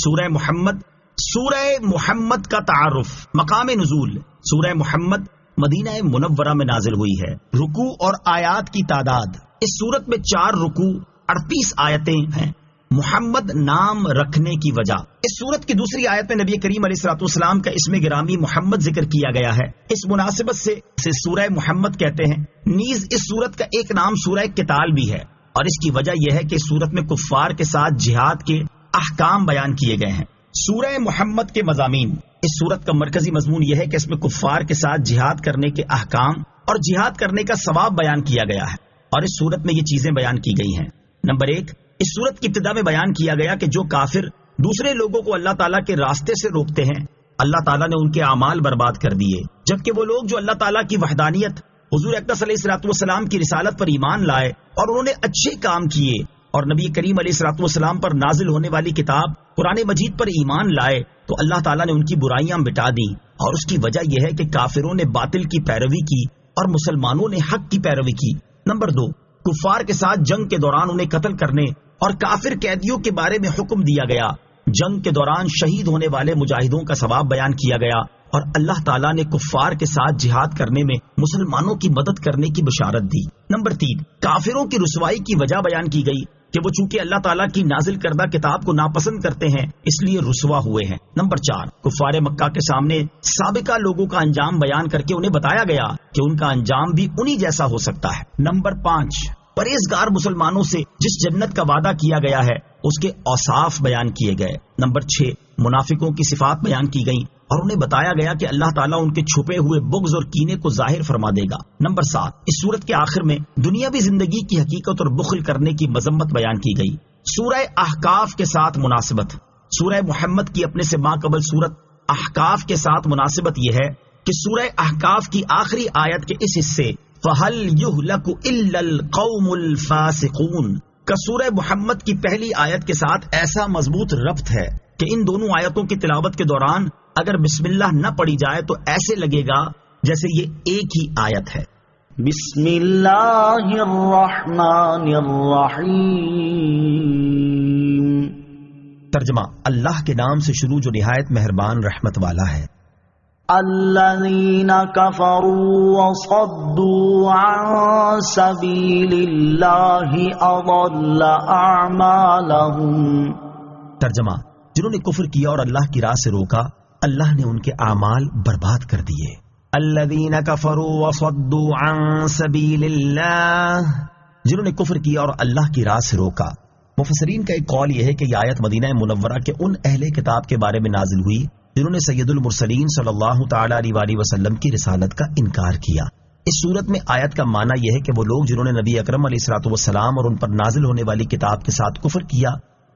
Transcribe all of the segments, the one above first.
سورہ محمد. سورہ محمد کا تعارف. مقام نزول. سورہ محمد مدینہ منورہ میں نازل ہوئی ہے. رکوع اور آیات کی تعداد. اس سورت میں 4 رکوع 38 آیتیں ہیں. محمد نام رکھنے کی وجہ. اس سورت کی دوسری آیت میں نبی کریم علیہ الصلوۃ والسلام کا اسم گرامی محمد ذکر کیا گیا ہے. اس مناسبت سے سورہ محمد کہتے ہیں. نیز اس سورت کا ایک نام سورہ قتال بھی ہے، اور اس کی وجہ یہ ہے کہ اس سورت میں کفار کے ساتھ جہاد کے احکام بیان کیے گئے ہیں. سورہ محمد کے مضامین. اس سورت کا مرکزی مضمون یہ ہے کہ اس میں کفار کے ساتھ جہاد کرنے کے احکام اور جہاد کرنے کا ثواب بیان کیا گیا ہے، اور اس سورت میں یہ چیزیں بیان کی گئی ہیں. نمبر 1، اس سورت کی ابتدا میں بیان کیا گیا کہ جو کافر دوسرے لوگوں کو اللہ تعالیٰ کے راستے سے روکتے ہیں، اللہ تعالیٰ نے ان کے اعمال برباد کر دیے، جبکہ وہ لوگ جو اللہ تعالیٰ کی وحدانیت، حضور اقدس علیہ الصلوۃ والسلام کی رسالت پر ایمان لائے اور انہوں نے اچھے کام کیے اور نبی کریم علیہ الصلوۃ والسلام پر نازل ہونے والی کتاب قرآن مجید پر ایمان لائے، تو اللہ تعالیٰ نے ان کی برائیاں مٹا دیں. اور اس کی وجہ یہ ہے کہ کافروں نے باطل کی پیروی کی اور مسلمانوں نے حق کی پیروی کی. نمبر 2، کفار کے ساتھ جنگ کے دوران انہیں قتل کرنے اور کافر قیدیوں کے بارے میں حکم دیا گیا. جنگ کے دوران شہید ہونے والے مجاہدوں کا ثواب بیان کیا گیا، اور اللہ تعالیٰ نے کفار کے ساتھ جہاد کرنے میں مسلمانوں کی مدد کرنے کی بشارت دی. نمبر 3، کافروں کی رسوائی کی وجہ بیان کی گئی کہ وہ چونکہ اللہ تعالیٰ کی نازل کردہ کتاب کو ناپسند کرتے ہیں اس لیے رسوا ہوئے ہیں. نمبر 4، کفار مکہ کے سامنے سابقہ لوگوں کا انجام بیان کر کے انہیں بتایا گیا کہ ان کا انجام بھی انہی جیسا ہو سکتا ہے. نمبر 5، پرہیزگار مسلمانوں سے جس جنت کا وعدہ کیا گیا ہے اس کے اوصاف بیان کیے گئے. نمبر 6، منافقوں کی صفات بیان کی گئیں اور انہیں بتایا گیا کہ اللہ تعالیٰ ان کے چھپے ہوئے بغض اور کینے کو ظاہر فرما دے گا. نمبر 7، اس سورت کے آخر میں دنیاوی زندگی کی حقیقت اور بخل کرنے کی مذمت بیان کی گئی. سورہ احقاف کے ساتھ مناسبت. سورہ محمد کی اپنے سے ماقبل سورت احقاف کے ساتھ مناسبت یہ ہے کہ سورہ احقاف کی آخری آیت کے اس حصے فَهَلْ يُهْلَكُ إِلَّا الْقَوْمُ الْفَاسِقُونَ کا سورہ محمد کی پہلی آیت کے ساتھ ایسا مضبوط ربط ہے کہ ان دونوں آیتوں کی تلاوت کے دوران اگر بسم اللہ نہ پڑھی جائے تو ایسے لگے گا جیسے یہ ایک ہی آیت ہے. بسم اللہ الرحمن الرحیم. ترجمہ: اللہ کے نام سے شروع جو نہایت مہربان رحمت والا ہے. الذین کفروا وصدوا عن سبیل اللہ اضل اعمالہم. ترجمہ: جنہوں نے کفر کیا اور اللہ کی راہ سے روکا، اللہ نے ان کے اعمال برباد کر دیے. الذین کفروا وصدوا عن سبیل اللہ، جنہوں نے کفر کیا اور اللہ کی راہ سے روکا. مفسرین کا ایک قول یہ ہے کہ یہ آیت مدینہ منورہ کے ان اہل کتاب کے بارے میں نازل ہوئی جنہوں نے سید المرسلین صلی اللہ تعالی علیہ وآلہ وسلم کی رسالت کا انکار کیا. اس صورت میں آیت کا معنی یہ ہے کہ وہ لوگ جنہوں نے نبی اکرم علیہ الصلوۃ والسلام اور ان پر نازل ہونے والی کتاب کے ساتھ کفر کیا،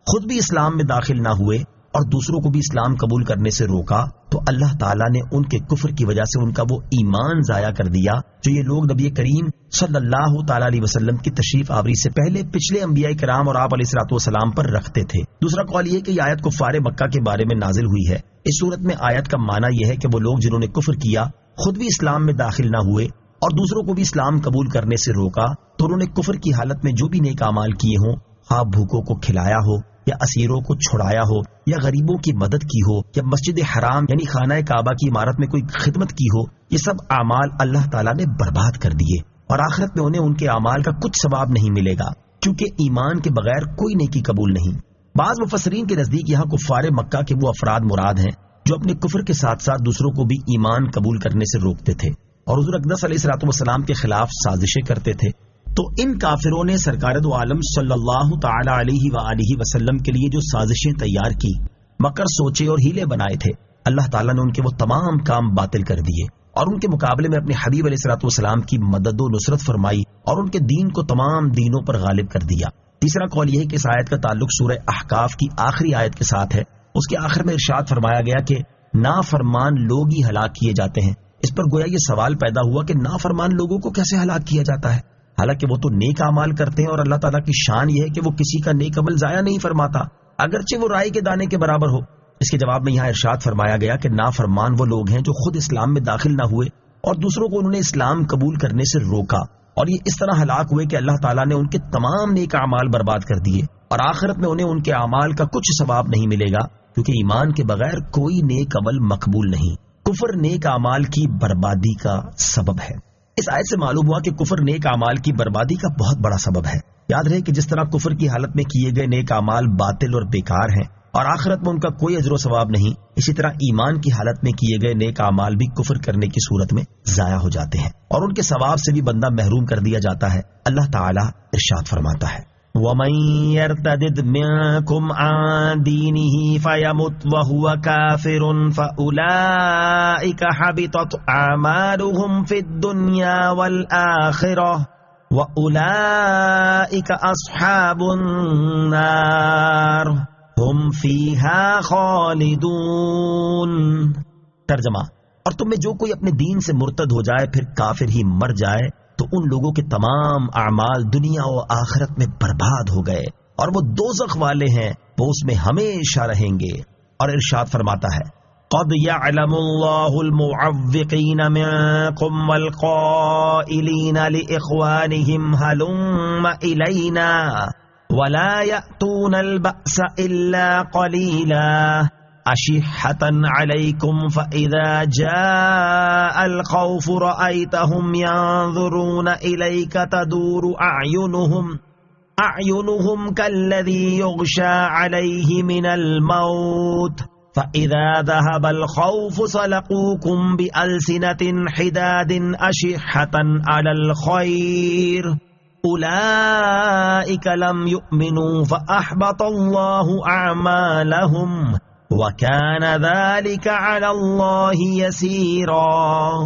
خود بھی اسلام میں داخل نہ ہوئے اور دوسروں کو بھی اسلام قبول کرنے سے روکا، تو اللہ تعالیٰ نے ان کے کفر کی وجہ سے ان کا وہ ایمان ضائع کر دیا جو یہ لوگ نبی کریم صلی اللہ تعالیٰ علیہ وسلم کی تشریف آوری سے پہلے پچھلے انبیاء کرام اور آپ علیہ الصلوۃ والسلام پر رکھتے تھے. دوسرا قول یہ کہ یہ آیت کفار مکہ کے بارے میں نازل ہوئی ہے. اس صورت میں آیت کا معنی یہ ہے کہ وہ لوگ جنہوں نے کفر کیا، خود بھی اسلام میں داخل نہ ہوئے اور دوسروں کو بھی اسلام قبول کرنے سے روکا، تو انہوں نے کفر کی حالت میں جو بھی نیک اعمال کیے ہوں، خواہ بھوکوں کو کھلایا ہو یا اسیروں کو چھڑایا ہو یا غریبوں کی مدد کی ہو یا مسجد حرام یعنی خانہ کعبہ کی عمارت میں کوئی خدمت کی ہو، یہ سب اعمال اللہ تعالیٰ نے برباد کر دیے اور آخرت میں انہیں ان کے اعمال کا کچھ ثواب نہیں ملے گا، کیونکہ ایمان کے بغیر کوئی نیکی قبول نہیں. بعض مفسرین کے نزدیک یہاں کفار مکہ کے وہ افراد مراد ہیں جو اپنے کفر کے ساتھ ساتھ دوسروں کو بھی ایمان قبول کرنے سے روکتے تھے اور حضور اقدس علیہ الصلوۃ والسلام کے خلاف سازشیں کرتے تھے. تو ان کافروں نے سرکار دو عالم صلی اللہ تعالی علیہ وآلہ وسلم کے لیے جو سازشیں تیار کی، مکر سوچے اور ہیلے بنائے تھے، اللہ تعالیٰ نے ان کے وہ تمام کام باطل کر دیے اور ان کے مقابلے میں اپنے حبیب علیہ الصلوۃ والسلام کی مدد و نصرت فرمائی اور ان کے دین کو تمام دینوں پر غالب کر دیا. تیسرا قول یہ ہے کہ اس آیت کا تعلق سورہ احقاف کی آخری آیت کے ساتھ ہے. اس کے آخر میں ارشاد فرمایا گیا کہ نافرمان لوگ ہی ہلاک کیے جاتے ہیں. اس پر گویا یہ سوال پیدا ہوا کہ نافرمان لوگوں کو کیسے ہلاک کیا جاتا ہے، حالانکہ وہ تو نیک اعمال کرتے ہیں اور اللہ تعالیٰ کی شان یہ ہے کہ وہ کسی کا نیک عمل ضائع نہیں فرماتا، اگرچہ وہ رائی کے دانے کے برابر ہو. اس کے جواب میں یہاں ارشاد فرمایا گیا کہ نافرمان وہ لوگ ہیں جو خود اسلام میں داخل نہ ہوئے اور دوسروں کو انہوں نے اسلام قبول کرنے سے روکا، اور یہ اس طرح ہلاک ہوئے کہ اللہ تعالیٰ نے ان کے تمام نیک اعمال برباد کر دیے اور آخرت میں انہیں ان کے اعمال کا کچھ ثواب نہیں ملے گا کیونکہ ایمان کے بغیر کوئی نیک عمل مقبول نہیں۔ کفر نیک اعمال کی بربادی کا سبب ہے۔ اس آیت سے معلوم ہوا کہ کفر نیک اعمال کی بربادی کا بہت بڑا سبب ہے۔ یاد رہے کہ جس طرح کفر کی حالت میں کیے گئے نیک اعمال باطل اور بیکار ہیں اور آخرت میں ان کا کوئی اجر و ثواب نہیں، اسی طرح ایمان کی حالت میں کیے گئے نیک اعمال بھی کفر کرنے کی صورت میں ضائع ہو جاتے ہیں اور ان کے ثواب سے بھی بندہ محروم کر دیا جاتا ہے۔ اللہ تعالیٰ ارشاد فرماتا ہے وَمَن يَرْتَدِدْ مِنكُمْ عَن دِينِهِ فَيَمُتْ وَهُوَ كَافِرٌ فَأُولَئِكَ حَبِطَتْ أَعْمَالُهُمْ فِي الدُّنْيَا وَالْآخِرَةِ وَأُولَئِكَ أَصْحَابُ النَّارِ هُمْ فِيهَا خَالِدُونَ۔ ترجمہ، اور تم میں جو کوئی اپنے دین سے مرتد ہو جائے پھر کافر ہی مر جائے تو ان لوگوں کے تمام اعمال دنیا و آخرت میں برباد ہو گئے اور وہ دوزخ والے ہیں، وہ اس میں ہمیشہ رہیں گے۔ اور ارشاد فرماتا ہے قَدْ يَعْلَمُ اللَّهُ الْمُعَوِّقِينَ مِنكُمْ وَالْقَائِلِينَ لِإِخْوَانِهِمْ هَلُمَّ إِلَيْنَا وَلَا يَأْتُونَ الْبَأْسَ إِلَّا قَلِيلًا أَشِحَّةً عَلَيْكُمْ فَإِذَا جَاءَ الْخَوْفُ رَأَيْتَهُمْ يَنظُرُونَ إِلَيْكَ تَدُورُ أَعْيُنُهُمْ كَالَّذِي يُغْشَى عَلَيْهِ مِنَ الْمَوْتِ فَإِذَا ذَهَبَ الْخَوْفُ سَلَقُوكُمْ بِأَلْسِنَةٍ حِدَادٍ أَشِحَّةً عَلَى الْخَيْرِ أُولَئِكَ لَمْ يُؤْمِنُوا فَأَحْبَطَ اللَّهُ أَعْمَالَهُمْ وَكَانَ ذَلِكَ عَلَى اللَّهِ يَسِيرًا۔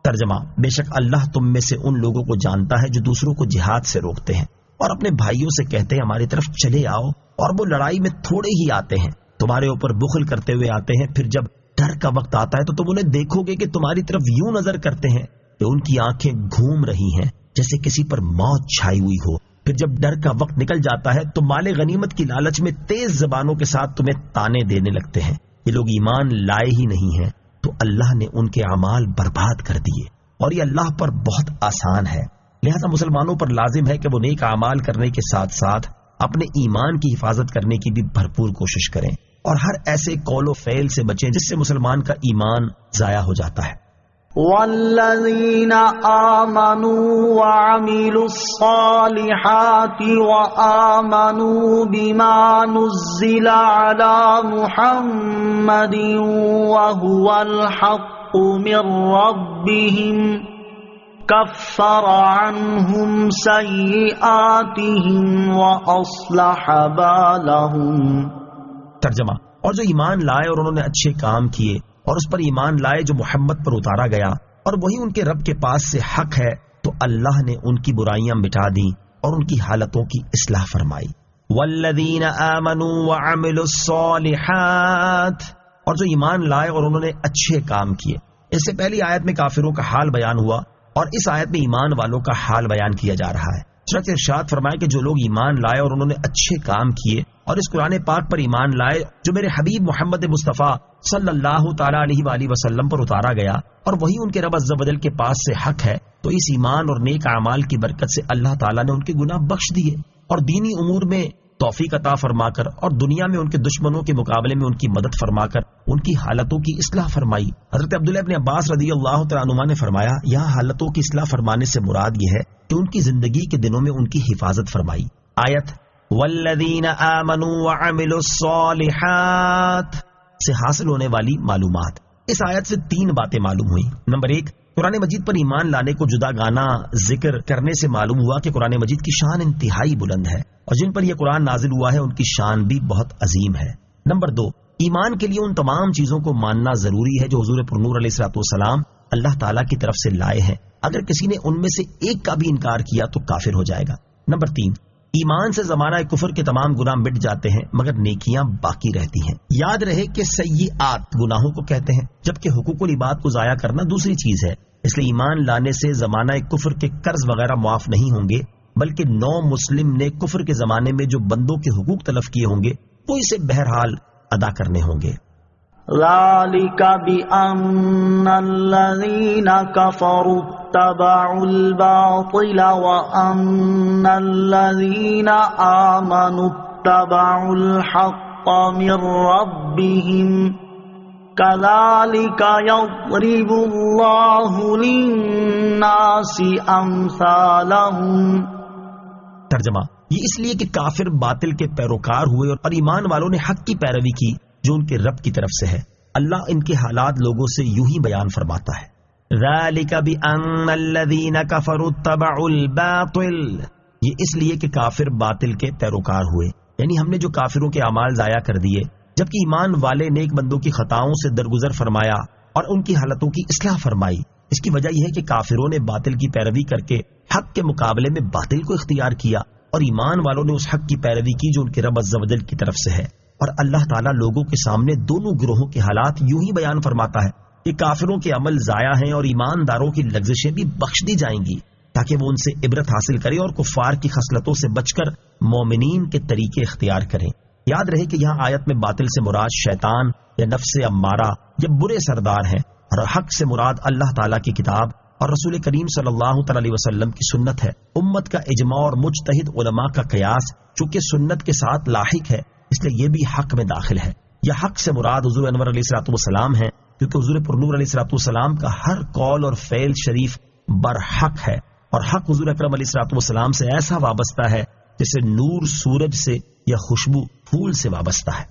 ترجمہ، بے شک اللہ تم میں سے ان لوگوں کو جانتا ہے جو دوسروں کو جہاد سے روکتے ہیں اور اپنے بھائیوں سے کہتے ہیں ہماری طرف چلے آؤ، اور وہ لڑائی میں تھوڑے ہی آتے ہیں، تمہارے اوپر بخل کرتے ہوئے آتے ہیں، پھر جب ڈر کا وقت آتا ہے تو تم انہیں دیکھو گے کہ تمہاری طرف یوں نظر کرتے ہیں کہ ان کی آنکھیں گھوم رہی ہیں جیسے کسی پر موت چھائی ہوئی ہو۔ پھر جب ڈر کا وقت نکل جاتا ہے تو مال غنیمت کی لالچ میں تیز زبانوں کے ساتھ تمہیں تانے دینے لگتے ہیں۔ یہ لوگ ایمان لائے ہی نہیں ہیں تو اللہ نے ان کے اعمال برباد کر دیے، اور یہ اللہ پر بہت آسان ہے۔ لہذا مسلمانوں پر لازم ہے کہ وہ نیک اعمال کرنے کے ساتھ ساتھ اپنے ایمان کی حفاظت کرنے کی بھی بھرپور کوشش کریں اور ہر ایسے قول و فعل سے بچیں جس سے مسلمان کا ایمان ضائع ہو جاتا ہے۔ والذین آمنوا وعملوا الصالحات وآمنوا بما نزل على محمد وهو الحق من ربهم كفر عنهم سيئاتهم وأصلح بالهم۔ ترجمہ، اور جو ایمان لائے اور انہوں نے اچھے کام کیے اور اس پر ایمان لائے جو محمد پر اتارا گیا اور وہی ان کے رب کے پاس سے حق ہے، تو اللہ نے ان کی برائیاں مٹا دیں اور ان کی حالتوں کی اصلاح فرمائی۔ والذین آمنوا وعملوا الصالحات، اور جو ایمان لائے اور انہوں نے اچھے کام کیے۔ اس سے پہلی آیت میں کافروں کا حال بیان ہوا اور اس آیت میں ایمان والوں کا حال بیان کیا جا رہا ہے۔ چنانچہ ارشاد فرمائے کہ جو لوگ ایمان لائے اور انہوں نے اچھے کام کیے اور اس قرآن پاک پر ایمان لائے جو میرے حبیب محمد مصطفیٰ صلی اللہ تعالیٰ علیہ وآلہ وسلم پر اتارا گیا اور وہی ان کے رب عز و جل کے پاس سے حق ہے، تو اس ایمان اور نیک اعمال کی برکت سے اللہ تعالیٰ نے ان کے گناہ بخش دیے اور دینی امور میں توفیق عطا فرما کر اور دنیا میں ان کے دشمنوں کے مقابلے میں ان کی مدد فرما کر ان کی حالتوں کی اصلاح فرمائی۔ حضرت عبداللہ ابن عباس رضی اللہ تعالیٰ عنہما نے فرمایا، یہاں حالتوں کی اصلاح فرمانے سے مراد یہ ہے کہ ان کی زندگی کے دنوں میں ان کی حفاظت فرمائی۔ آیت والذین آمنوا وعملوا الصالحات سے حاصل ہونے والی معلومات۔ اس آیت سے تین باتیں معلوم ہوئیں۔ نمبر ایک، قرآن مجید پر ایمان لانے کو جدا گانا ذکر کرنے سے معلوم ہوا کہ قرآن مجید کی شان انتہائی بلند ہے اور جن پر یہ قرآن نازل ہوا ہے ان کی شان بھی بہت عظیم ہے۔ نمبر دو، ایمان کے لیے ان تمام چیزوں کو ماننا ضروری ہے جو حضور پر نور علیہ الصلوۃ والسلام اللہ تعالیٰ کی طرف سے لائے ہیں۔ اگر کسی نے ان میں سے ایک کا بھی انکار کیا تو کافر ہو جائے گا۔ نمبر تین، ایمان سے زمانہ کفر کے تمام گناہ مٹ جاتے ہیں مگر نیکیاں باقی رہتی ہیں۔ یاد رہے کہ سیئات گناہوں کو کہتے ہیں جبکہ حقوق العباد کو ضائع کرنا دوسری چیز ہے۔ اس لیے ایمان لانے سے زمانہ کفر کے قرض وغیرہ معاف نہیں ہوں گے، بلکہ نو مسلم نے کفر کے زمانے میں جو بندوں کے حقوق تلف کیے ہوں گے وہ اسے بہرحال ادا کرنے ہوں گے۔ ذَلِكَ بِأَنَّ الَّذِينَ كَفَرُوا اتَّبَعُوا الْبَاطِلَ وَأَنَّ الَّذِينَ آمَنُوا اتَّبَعُوا الْحَقَّ من ربهم كذلك يضرب الله للناس أمثالهم۔ ترجمہ، یہ اس لیے کہ کافر باطل کے پیروکار ہوئے اور ایمان والوں نے حق کی پیروی کی جو ان کے رب کی طرف سے ہے۔ اللہ ان کے حالات لوگوں سے یوں ہی بیان فرماتا ہے، ذَلِكَ بِأَنَّ الَّذِينَ كَفَرُوا اتَّبَعُوا الْبَاطِلَ، یہ اس لیے کہ کافر باطل کے پیروکار ہوئے، یعنی ہم نے جو کافروں کے اعمال ضائع کر دیے، جبکہ ایمان والے نیک بندوں کی خطاؤں سے درگزر فرمایا اور ان کی حالتوں کی اصلاح فرمائی۔ اس کی وجہ یہ ہے کہ کافروں نے باطل کی پیروی کر کے حق کے مقابلے میں باطل کو اختیار کیا، اور ایمان والوں نے اس حق کی پیروی کی جو ان کے رب عز و جل کی طرف سے ہے۔ اور اللہ تعالیٰ لوگوں کے سامنے دونوں گروہوں کے حالات یوں ہی بیان فرماتا ہے کہ کافروں کے عمل ضائع ہیں اور ایمانداروں کی لغزشیں بھی بخش دی جائیں گی، تاکہ وہ ان سے عبرت حاصل کریں اور کفار کی خصلتوں سے بچ کر مومنین کے طریقے اختیار کریں۔ یاد رہے کہ یہاں آیت میں باطل سے مراد شیطان یا نفس امارہ یا برے سردار ہیں، اور حق سے مراد اللہ تعالیٰ کی کتاب اور رسول کریم صلی اللہ تعالی علیہ وسلم کی سنت ہے۔ امت کا اجماع اور مجتہد علماء کا قیاس چونکہ سنت کے ساتھ لاحق ہے، اس لیے یہ بھی حق میں داخل ہے۔ یہ حق سے مراد حضور انور علیہ الصلوۃ والسلام ہے، کیونکہ حضور پرنور علیہ الصلوۃ والسلام کا ہر قول اور فعل شریف برحق ہے، اور حق حضور اکرم علیہ الصلوۃ والسلام سے ایسا وابستہ ہے جیسے نور سورج سے یا خوشبو پھول سے وابستہ ہے۔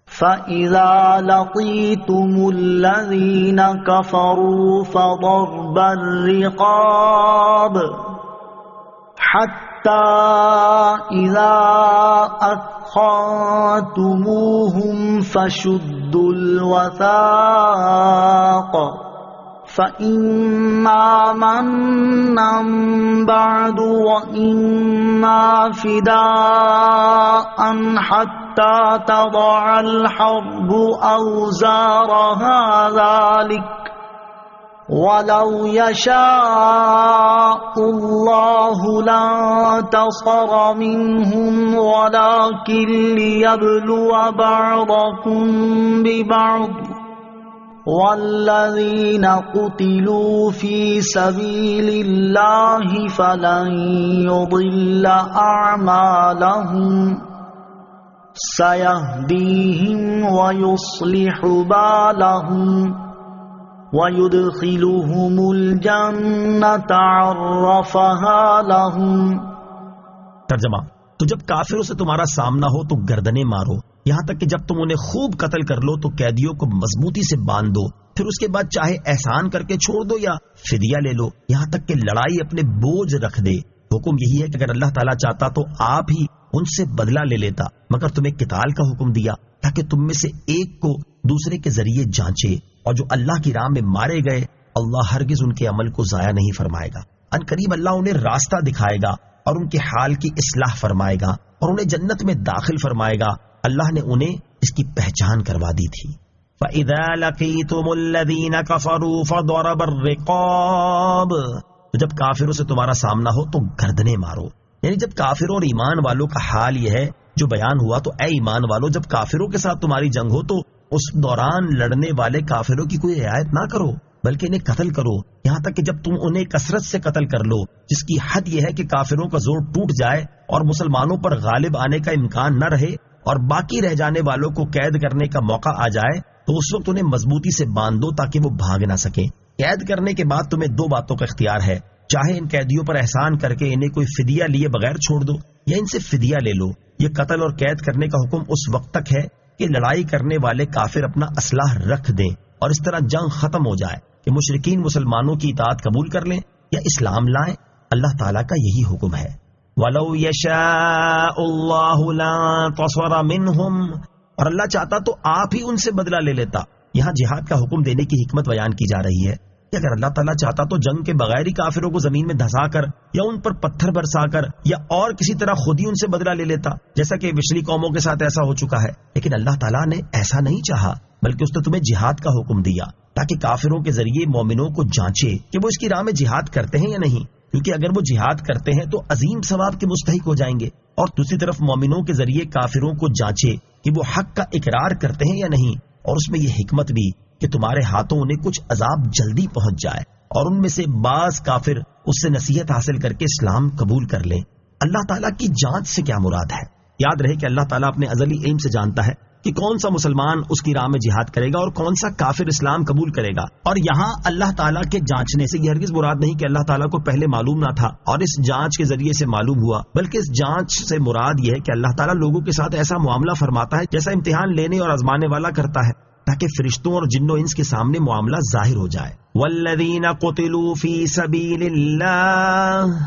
فَإِذَا لَقِيتُمُ الَّذِينَ كَفَرُوا فَضَرْبَ الرِّقَابِ حَتَّى إِذَا أَثْخَنتُمُوهُمْ فَشُدُّوا الْوَثَاقَ فَإِمَّا مَنًّا بَعْدُ وَإِمَّا فِدَاءً حَتَّى تَضَعَ الْحَرْبُ أَوْزَارَهَا ذَلِكَ وَلَوْ يَشَاءُ اللَّهُ لَانتَصَرَ مِنْهُمْ وَلَكِنْ لِيَبْلُوَ بَعْضَكُمْ بِبَعْضٍ وَالَّذِينَ قُتِلُوا فِي سَبِيلِ اللَّهِ فَلَنْ يُضِلَّ أَعْمَالَهُمْ سَيَهْدِيهِمْ وَيُصْلِحُ بَالَهُمْ وَيُدْخِلُهُمُ الْجَنَّةَ عَرَّفَهَا لَهُمْ۔ ترجمہ، تو جب کافروں سے تمہارا سامنا ہو تو گردنیں مارو، یہاں تک کہ جب تم انہیں خوب قتل کر لو تو قیدیوں کو مضبوطی سے باندھ دو، پھر اس کے بعد چاہے احسان کر کے چھوڑ دو یا فدیہ لے لو، یہاں تک کہ لڑائی اپنے بوجھ رکھ دے۔ حکم یہی ہے کہ اگر اللہ تعالیٰ چاہتا تو آپ ہی ان سے بدلہ لے لیتا، مگر تمہیں قتال کا حکم دیا تاکہ تم میں سے ایک کو دوسرے کے ذریعے جانچے، اور جو اللہ کی راہ میں مارے گئے اللہ ہرگز ان کے عمل کو ضائع نہیں فرمائے گا۔ ان قریب اللہ انہیں راستہ دکھائے گا اور ان کے حال کی اصلاح فرمائے گا اور انہیں جنت میں داخل فرمائے گا۔ اللہ نے انہیں اس کی پہچان کروا دی تھی۔ فَإِذَا لَقِيتُمُ الَّذِينَ كَفَرُوا فَضَرَبَ الرِّقَابَ، تو جب کافروں سے تمہارا سامنا ہو تو گردنیں مارو، یعنی جب کافروں اور ایمان والوں کا حال یہ ہے جو بیان ہوا، تو اے ایمان والو جب کافروں کے ساتھ تمہاری جنگ ہو تو اس دوران لڑنے والے کافروں کی کوئی رعایت نہ کرو، بلکہ انہیں قتل کرو، یہاں تک کہ جب تم انہیں کثرت سے قتل کر لو، جس کی حد یہ ہے کہ کافروں کا زور ٹوٹ جائے اور مسلمانوں پر غالب آنے کا امکان نہ رہے اور باقی رہ جانے والوں کو قید کرنے کا موقع آ جائے، تو اس وقت انہیں مضبوطی سے باندھ دو تاکہ وہ بھاگ نہ سکیں۔ قید کرنے کے بعد تمہیں دو باتوں کا اختیار ہے، چاہے ان قیدیوں پر احسان کر کے انہیں کوئی فدیہ لیے بغیر چھوڑ دو یا ان سے فدیہ لے لو۔ یہ قتل اور قید کرنے کا حکم اس وقت تک ہے کہ لڑائی کرنے والے کافر اپنا اسلحہ رکھ دیں اور اس طرح جنگ ختم ہو جائے کہ مشرکین مسلمانوں کی اطاعت قبول کر لیں یا اسلام لائیں۔ اللہ تعالیٰ کا یہی حکم ہے۔ وَلَوْ يَشَاءُ اللَّهُ لَانتَصَرَ مِنْهُمْ، اور اللہ چاہتا تو آپ ہی ان سے بدلہ لے لیتا۔ یہاں جہاد کا حکم دینے کی حکمت بیان کی جا رہی ہے کہ اگر اللہ تعالیٰ چاہتا تو جنگ کے بغیر ہی کافروں کو زمین میں دھسا کر یا ان پر پتھر برسا کر یا اور کسی طرح خود ہی ان سے بدلہ لے لیتا، جیسا کہ پچھلی قوموں کے ساتھ ایسا ہو چکا ہے۔ لیکن اللہ تعالیٰ نے ایسا نہیں چاہا، بلکہ اس نے تمہیں جہاد کا حکم دیا تاکہ کافروں کے ذریعے مومنوں کو جانچے کہ وہ اس کی راہ میں جہاد کرتے ہیں یا نہیں، کیونکہ اگر وہ جہاد کرتے ہیں تو عظیم ثواب کے مستحق ہو جائیں گے، اور دوسری طرف مومنوں کے ذریعے کافروں کو جانچے کہ وہ حق کا اقرار کرتے ہیں یا نہیں، اور اس میں یہ حکمت بھی کہ تمہارے ہاتھوں انہیں کچھ عذاب جلدی پہنچ جائے اور ان میں سے بعض کافر اس سے نصیحت حاصل کر کے اسلام قبول کر لیں۔ اللہ تعالیٰ کی جانچ سے کیا مراد ہے؟ یاد رہے کہ اللہ تعالیٰ اپنے ازلی علم سے جانتا ہے کہ کون سا مسلمان اس کی راہ میں جہاد کرے گا اور کون سا کافر اسلام قبول کرے گا. اور یہاں اللہ تعالیٰ کے جانچنے سے یہ ہرگز مراد نہیں کہ اللہ تعالیٰ کو پہلے معلوم نہ تھا اور اس جانچ کے ذریعے سے معلوم ہوا، بلکہ اس جانچ سے مراد یہ ہے کہ اللہ تعالیٰ لوگوں کے ساتھ ایسا معاملہ فرماتا ہے جیسا امتحان لینے اور آزمانے والا کرتا ہے، تاکہ فرشتوں اور جنوں انس کے سامنے معاملہ ظاہر ہو جائے. والذین قتلوا فی سبیل اللہ،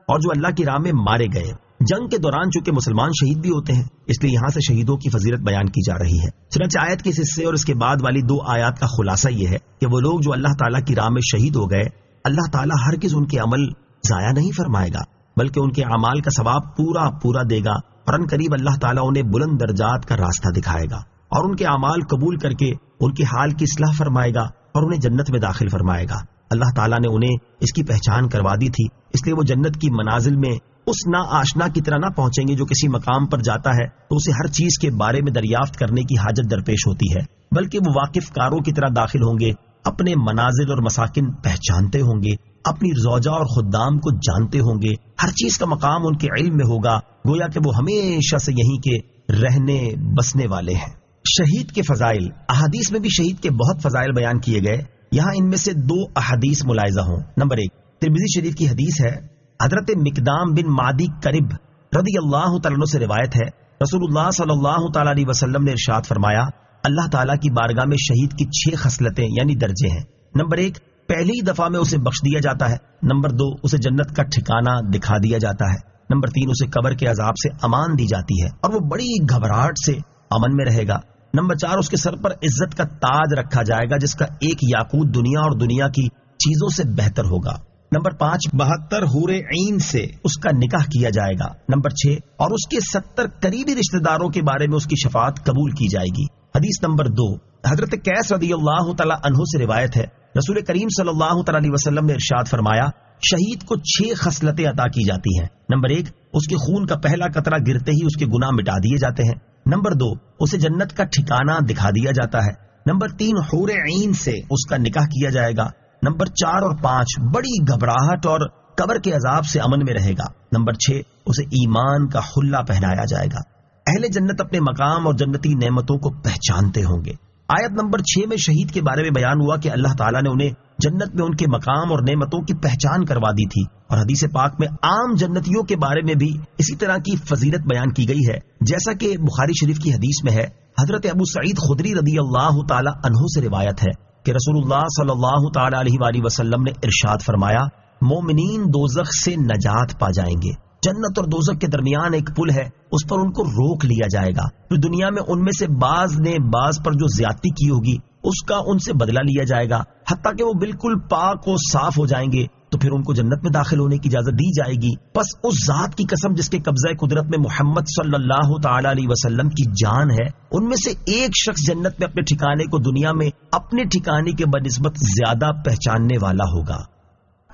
اور جو اللہ کی راہ میں مارے گئے. جنگ کے دوران چونکہ مسلمان شہید بھی ہوتے ہیں، اس لیے یہاں سے شہیدوں کی فضیلت بیان کی جا رہی ہے. چنانچہ آیت کے اس حصے اور اس کے بعد والی 2 آیات کا خلاصہ یہ ہے کہ وہ لوگ جو اللہ تعالیٰ کی راہ میں شہید ہو گئے، اللہ تعالیٰ ہرگز ان کے عمل ضائع نہیں فرمائے گا، بلکہ ان کے اعمال کا ثواب پورا دے گا، اور ان قریب اللہ تعالیٰ انہیں بلند درجات کا راستہ دکھائے گا اور ان کے اعمال قبول کر کے ان کے حال کی اصلاح فرمائے گا اور انہیں جنت میں داخل فرمائے گا. اللہ تعالیٰ نے انہیں اس کی پہچان کروا دی تھی، اس لیے وہ جنت کی منازل میں اس نا آشنا کی طرح نہ پہنچیں گے جو کسی مقام پر جاتا ہے تو اسے ہر چیز کے بارے میں دریافت کرنے کی حاجت درپیش ہوتی ہے، بلکہ وہ واقف کاروں کی طرح داخل ہوں گے، اپنے منازل اور مساکن پہچانتے ہوں گے، اپنی زوجہ اور خدام کو جانتے ہوں گے، ہر چیز کا مقام ان کے علم میں ہوگا، گویا کہ وہ ہمیشہ سے یہیں کے رہنے بسنے والے ہیں. شہید کے فضائل. احادیث میں بھی شہید کے بہت فضائل بیان کیے گئے، یہاں ان میں سے 2 احادیث ملاحظہ ہوں. نمبر 1 ترمذی شریف کی حدیث ہے، حضرت مقدام بن معدی کرب رضی اللہ تعالیٰ عنہ سے روایت ہے، رسول اللہ صلی اللہ تعالیٰ علیہ وسلم نے ارشاد فرمایا، اللہ تعالیٰ کی بارگاہ میں شہید کی 6 خصلتیں یعنی درجے ہیں. نمبر 1 پہلی دفعہ میں اسے بخش دیا جاتا ہے. نمبر 2 اسے جنت کا ٹھکانہ دکھا دیا جاتا ہے. نمبر 3 اسے قبر کے عذاب سے امان دی جاتی ہے اور وہ بڑی گھبراہٹ سے امن میں رہے گا. نمبر 4 اس کے سر پر عزت کا تاج رکھا جائے گا جس کا ایک یاقوت دنیا اور دنیا کی چیزوں سے بہتر ہوگا. نمبر 5 72 حور عین سے اس کا نکاح کیا جائے گا. نمبر 6 اور اس کے 70 قریبی رشتہ داروں کے بارے میں اس کی شفاعت قبول کی جائے گی. حدیث نمبر 2 حضرت قیس رضی اللہ تعالیٰ عنہ سے روایت ہے، رسول کریم صلی اللہ تعالیٰ علیہ وسلم نے ارشاد فرمایا، شہید کو 6 خصلتیں عطا کی جاتی ہیں. نمبر 1 اس کے خون کا پہلا قطرہ گرتے ہی اس کے گناہ مٹا دیے جاتے ہیں. نمبر 2 اسے جنت کا ٹھکانہ دکھا دیا جاتا ہے. نمبر 3 حور عین سے اس کا نکاح کیا جائے گا. نمبر 4 اور 5 بڑی گھبراہٹ اور قبر کے عذاب سے امن میں رہے گا. نمبر 6 اسے ایمان کا حلہ پہنایا جائے گا. اہل جنت اپنے مقام اور جنتی نعمتوں کو پہچانتے ہوں گے. آیت نمبر 6 میں شہید کے بارے میں بیان ہوا کہ اللہ تعالیٰ نے انہیں جنت میں ان کے مقام اور نعمتوں کی پہچان کروا دی تھی، اور حدیث پاک میں عام جنتیوں کے بارے میں بھی اسی طرح کی فضیلت بیان کی گئی ہے، جیسا کہ بخاری شریف کی حدیث میں ہے. حضرت ابو سعید خدری رضی اللہ تعالیٰ عنہ سے روایت ہے کہ رسول اللہ صلی اللہ تعالیٰ علیہ وآلہ وسلم نے ارشاد فرمایا، مومنین دوزخ سے نجات پا جائیں گے. جنت اور دوزخ کے درمیان ایک پل ہے، اس پر ان کو روک لیا جائے گا. تو دنیا میں ان میں سے بعض نے بعض پر جو زیادتی کی ہوگی اس کا ان سے بدلہ لیا جائے گا، حتیٰ کہ وہ بالکل پاک و صاف ہو جائیں گے. تو پھر ان کو جنت میں داخل ہونے کی اجازت دی جائے گی. بس اس ذات کی قسم جس کے قبضہ قدرت میں محمد صلی اللہ تعالی علیہ وسلم کی جان ہے، ان میں سے ایک شخص جنت میں اپنے ٹھکانے کو دنیا میں اپنے ٹھکانے کے بنسبت زیادہ پہچاننے والا ہوگا.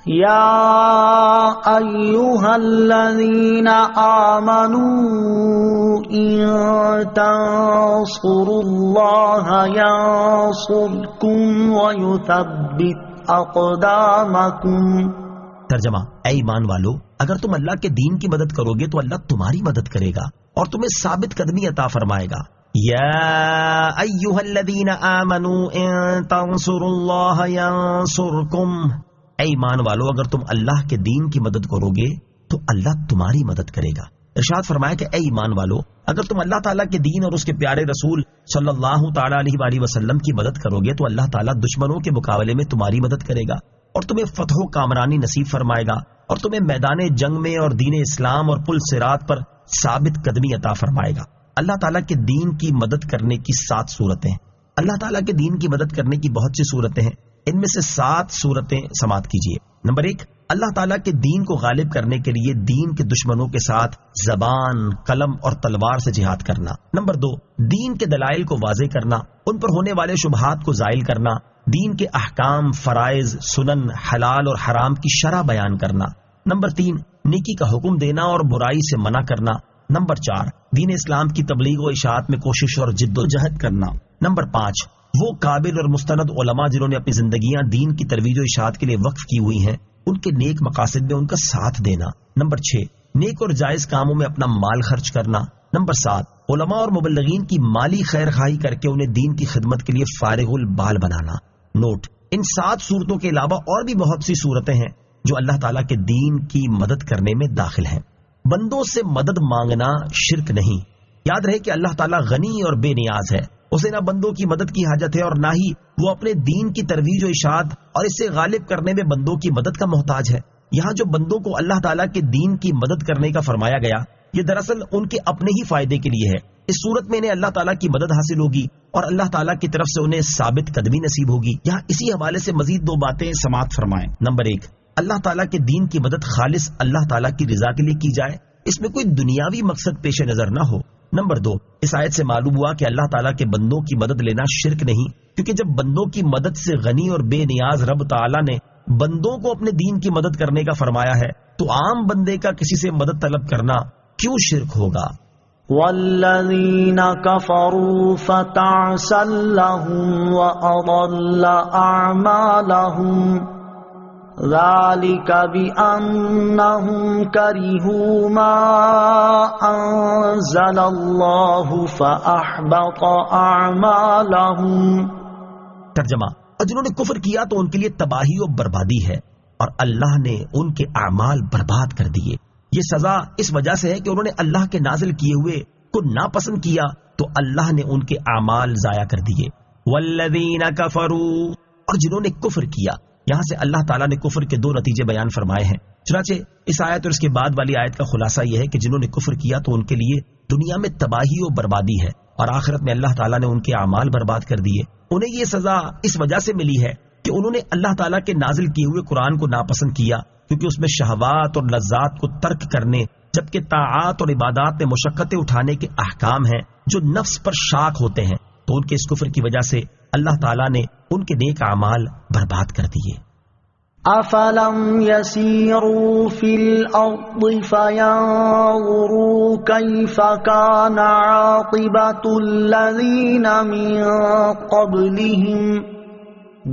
یا ایھا الذین آمنوا ان تنصروا اللہ ینصرکم ویثبت اقدامکم. ترجمہ: اے ایمان والو، اگر تم اللہ کے دین کی مدد کرو گے تو اللہ تمہاری مدد کرے گا اور تمہیں ثابت قدمی عطا فرمائے گا. یا ایھا الذین آمنوا ان تنصروا اللہ ینصرکم. اے ایمان والو، اگر تم اللہ کے دین کی مدد کرو گے تو اللہ تمہاری مدد کرے گا. ارشاد فرمایا کہ اے ایمان والو، اگر تم اللہ تعالیٰ کے دین اور اس کے پیارے رسول صلی اللہ تعالیٰ علیہ وآلہ وسلم کی مدد کرو گے تو اللہ تعالیٰ دشمنوں کے مقابلے میں تمہاری مدد کرے گا اور تمہیں فتح و کامرانی نصیب فرمائے گا اور تمہیں میدان جنگ میں اور دین اسلام اور پل صراط پر ثابت قدمی عطا فرمائے گا. اللہ تعالیٰ کے دین کی مدد کرنے کی 7 صورتیں. اللہ تعالیٰ کے دین کی مدد کرنے کی بہت سی صورتیں ہیں، ان میں سے 7 صورتیں سماعت کیجیے. نمبر 1، اللہ تعالیٰ کے دین کو غالب کرنے کے لیے دین کے دشمنوں کے ساتھ زبان، قلم اور تلوار سے جہاد کرنا. نمبر 2، دین کے دلائل کو واضح کرنا، ان پر ہونے والے شبہات کو زائل کرنا، دین کے احکام، فرائض، سنن، حلال اور حرام کی شرح بیان کرنا. نمبر 3، نیکی کا حکم دینا اور برائی سے منع کرنا. نمبر 4، دین اسلام کی تبلیغ و اشاعت میں کوشش اور جد و جہد کرنا. نمبر 5، وہ قابل اور مستند علماء جنہوں نے اپنی زندگیاں دین کی ترویج و اشاعت کے لیے وقف کی ہوئی ہیں، ان کے نیک مقاصد میں ان کا ساتھ دینا. نمبر 6، نیک اور جائز کاموں میں اپنا مال خرچ کرنا. نمبر 7، علماء اور مبلغین کی مالی خیر خواہی کر کے انہیں دین کی خدمت کے لیے فارغ البال بنانا۔ نوٹ: ان 7 صورتوں کے علاوہ اور بھی بہت سی صورتیں ہیں جو اللہ تعالیٰ کے دین کی مدد کرنے میں داخل ہیں۔ بندوں سے مدد مانگنا شرک نہیں۔ یاد رہے کہ اللہ تعالیٰ غنی اور بے نیاز ہے، اسے نہ بندوں کی مدد کی حاجت ہے اور نہ ہی وہ اپنے دین کی ترویج و اشاعت اور اسے غالب کرنے میں بندوں کی مدد کا محتاج ہے۔ یہاں جو بندوں کو اللہ تعالیٰ کے دین کی مدد کرنے کا فرمایا گیا، یہ دراصل ان کے اپنے ہی فائدے کے لیے ہے۔ اس صورت میں انہیں اللہ تعالیٰ کی مدد حاصل ہوگی اور اللہ تعالیٰ کی طرف سے انہیں ثابت قدمی نصیب ہوگی۔ یہاں اسی حوالے سے مزید 2 باتیں سماعت فرمائیں۔ نمبر 1، اللہ تعالیٰ کے دین کی مدد خالص اللہ تعالیٰ کی رضا کے لیے کی جائے، اس میں کوئی دنیاوی مقصد پیش نظر نہ ہو۔ نمبر 2، اس آیت سے معلوم ہوا کہ اللہ تعالیٰ کے بندوں کی مدد لینا شرک نہیں، کیونکہ جب بندوں کی مدد سے غنی اور بے نیاز رب تعالیٰ نے بندوں کو اپنے دین کی مدد کرنے کا فرمایا ہے تو عام بندے کا کسی سے مدد طلب کرنا کیوں شرک ہوگا؟ وَالَّذِينَ كَفَرُوا فَتَعْسًا لَّهُمْ وَأَضَلَّ أَعْمَالَهُمْ ذَلِكَ بِأَنَّهُمْ كَرِهُوا مَا أَنزَلَ اللَّهُ فَأَحْبَطَ أَعْمَالَهُمْ۔ ترجمہ: اور جنہوں نے کفر کیا تو ان کے لیے تباہی و بربادی ہے اور اللہ نے ان کے اعمال برباد کر دیے۔ یہ سزا اس وجہ سے ہے کہ انہوں نے اللہ کے نازل کیے ہوئے کو ناپسند کیا تو اللہ نے ان کے اعمال ضائع کر دیے۔ والذین کفروا، اور جنہوں نے کفر کیا، یہاں سے اللہ تعالیٰ نے کفر کے 2 نتیجے بیان فرمائے ہیں۔ چنانچہ اس آیت اور اس کے بعد والی آیت کا خلاصہ یہ ہے کہ جنہوں نے کفر کیا تو ان کے لیے دنیا میں تباہی و بربادی ہے اور آخرت میں اللہ تعالیٰ نے ان کے اعمال برباد کر دیے۔ انہیں یہ سزا اس وجہ سے ملی ہے کہ انہوں نے اللہ تعالیٰ کے نازل کیے ہوئے قرآن کو ناپسند کیا، کیونکہ اس میں شہوات اور لذات کو ترک کرنے جبکہ طاعات اور عبادات میں مشقتیں اٹھانے کے احکام ہیں جو نفس پر شاق ہوتے ہیں، تو ان کے اس کفر کی وجہ سے اللہ تعالیٰ نے ان کے نیک اعمال برباد کر دیے۔ أَفَلَمْ يَسِيرُوا فِي الْأَرْضِ فَيَنظُرُوا كَيْفَ كَانَ عَاقِبَةُ الَّذِينَ مِن قَبْلِهِمْ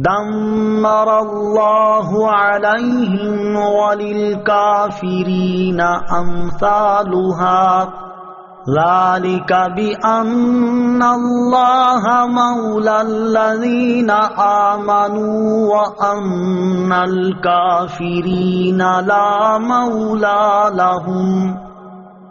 دَمَّرَ اللَّهُ عَلَيْهِمْ وَلِلْكَافِرِينَ أَمْثَالُهَا ذَلِكَ بِأَنَّ اللَّهَ مَوْلَى الَّذِينَ آمَنُوا وَأَنَّ الْكَافِرِينَ لَا مَوْلَى لَهُمْ۔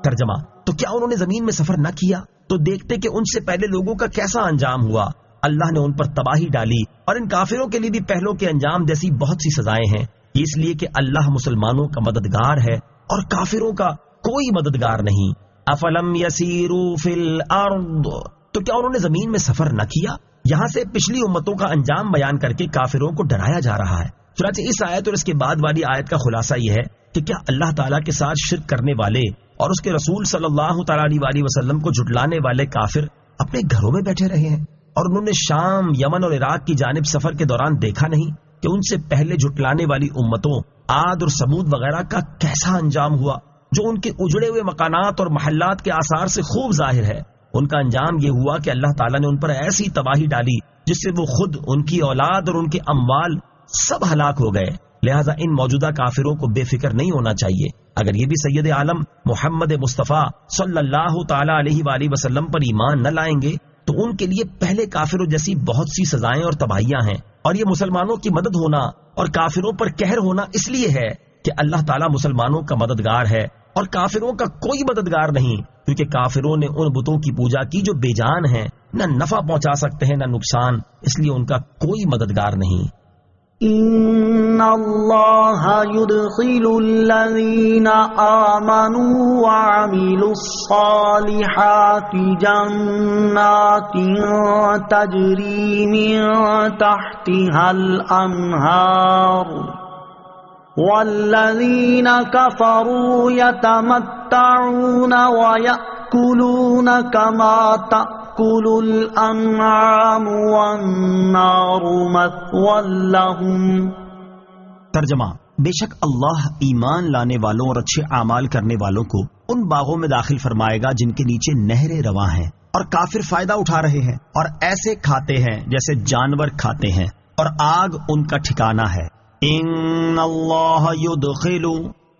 ترجمہ: تو کیا انہوں نے زمین میں سفر نہ کیا تو دیکھتے کہ ان سے پہلے لوگوں کا کیسا انجام ہوا؟ اللہ نے ان پر تباہی ڈالی اور ان کافروں کے لیے بھی پہلوں کے انجام جیسی بہت سی سزائیں ہیں۔ یہ اس لیے کہ اللہ مسلمانوں کا مددگار ہے اور کافروں کا کوئی مددگار نہیں۔ افلم یسیروا فی الارض، تو کیا انہوں نے زمین میں سفر نہ کیا؟ یہاں سے پچھلی امتوں کا انجام بیان کر کے کافروں کو ڈرایا جا رہا ہے۔ چنانچہ اس آیت اور اس کے بعد والی آیت کا خلاصہ یہ ہے کہ کیا اللہ تعالیٰ کے ساتھ شرک کرنے والے اور اس کے رسول صلی اللہ تعالیٰ علیہ وسلم کو جھٹلانے والے کافر اپنے گھروں میں بیٹھے رہے ہیں اور انہوں نے شام، یمن اور عراق کی جانب سفر کے دوران دیکھا نہیں کہ ان سے پہلے جھٹلانے والی امتوں عاد اور سمود وغیرہ کا کیسا انجام ہوا، جو ان کے اجڑے ہوئے مکانات اور محلات کے آثار سے خوب ظاہر ہے۔ ان کا انجام یہ ہوا کہ اللہ تعالیٰ نے ان پر ایسی تباہی ڈالی جس سے وہ خود، ان کی اولاد اور ان کے اموال سب ہلاک ہو گئے۔ لہٰذا ان موجودہ کافروں کو بے فکر نہیں ہونا چاہیے۔ اگر یہ بھی سید عالم محمد مصطفیٰ صلی اللہ تعالیٰ علیہ وآلہ وسلم پر ایمان نہ لائیں گے تو ان کے لیے پہلے کافروں جیسی بہت سی سزائیں اور تباہیاں ہیں، اور یہ مسلمانوں کی مدد ہونا اور کافروں پر قہر ہونا اس لیے ہے کہ اللہ تعالیٰ مسلمانوں کا مددگار ہے اور کافروں کا کوئی مددگار نہیں، کیونکہ کافروں نے ان بتوں کی پوجا کی جو بے جان ہیں، نہ نفع پہنچا سکتے ہیں نہ نقصان، اس لیے ان کا کوئی مددگار نہیں۔ ان اللہ يدخل الذین آمنوا وعملوا الصالحات جنات تجری من تحتها الانہار والذین کفروا یتمتعون ویأکلون کما تأکل الانعام والنار مثوی لہم۔ ترجمہ: بے شک اللہ ایمان لانے والوں اور اچھے اعمال کرنے والوں کو ان باغوں میں داخل فرمائے گا جن کے نیچے نہریں رواں ہیں، اور کافر فائدہ اٹھا رہے ہیں اور ایسے کھاتے ہیں جیسے جانور کھاتے ہیں، اور آگ ان کا ٹھکانہ ہے۔ ان اللہ یدخل،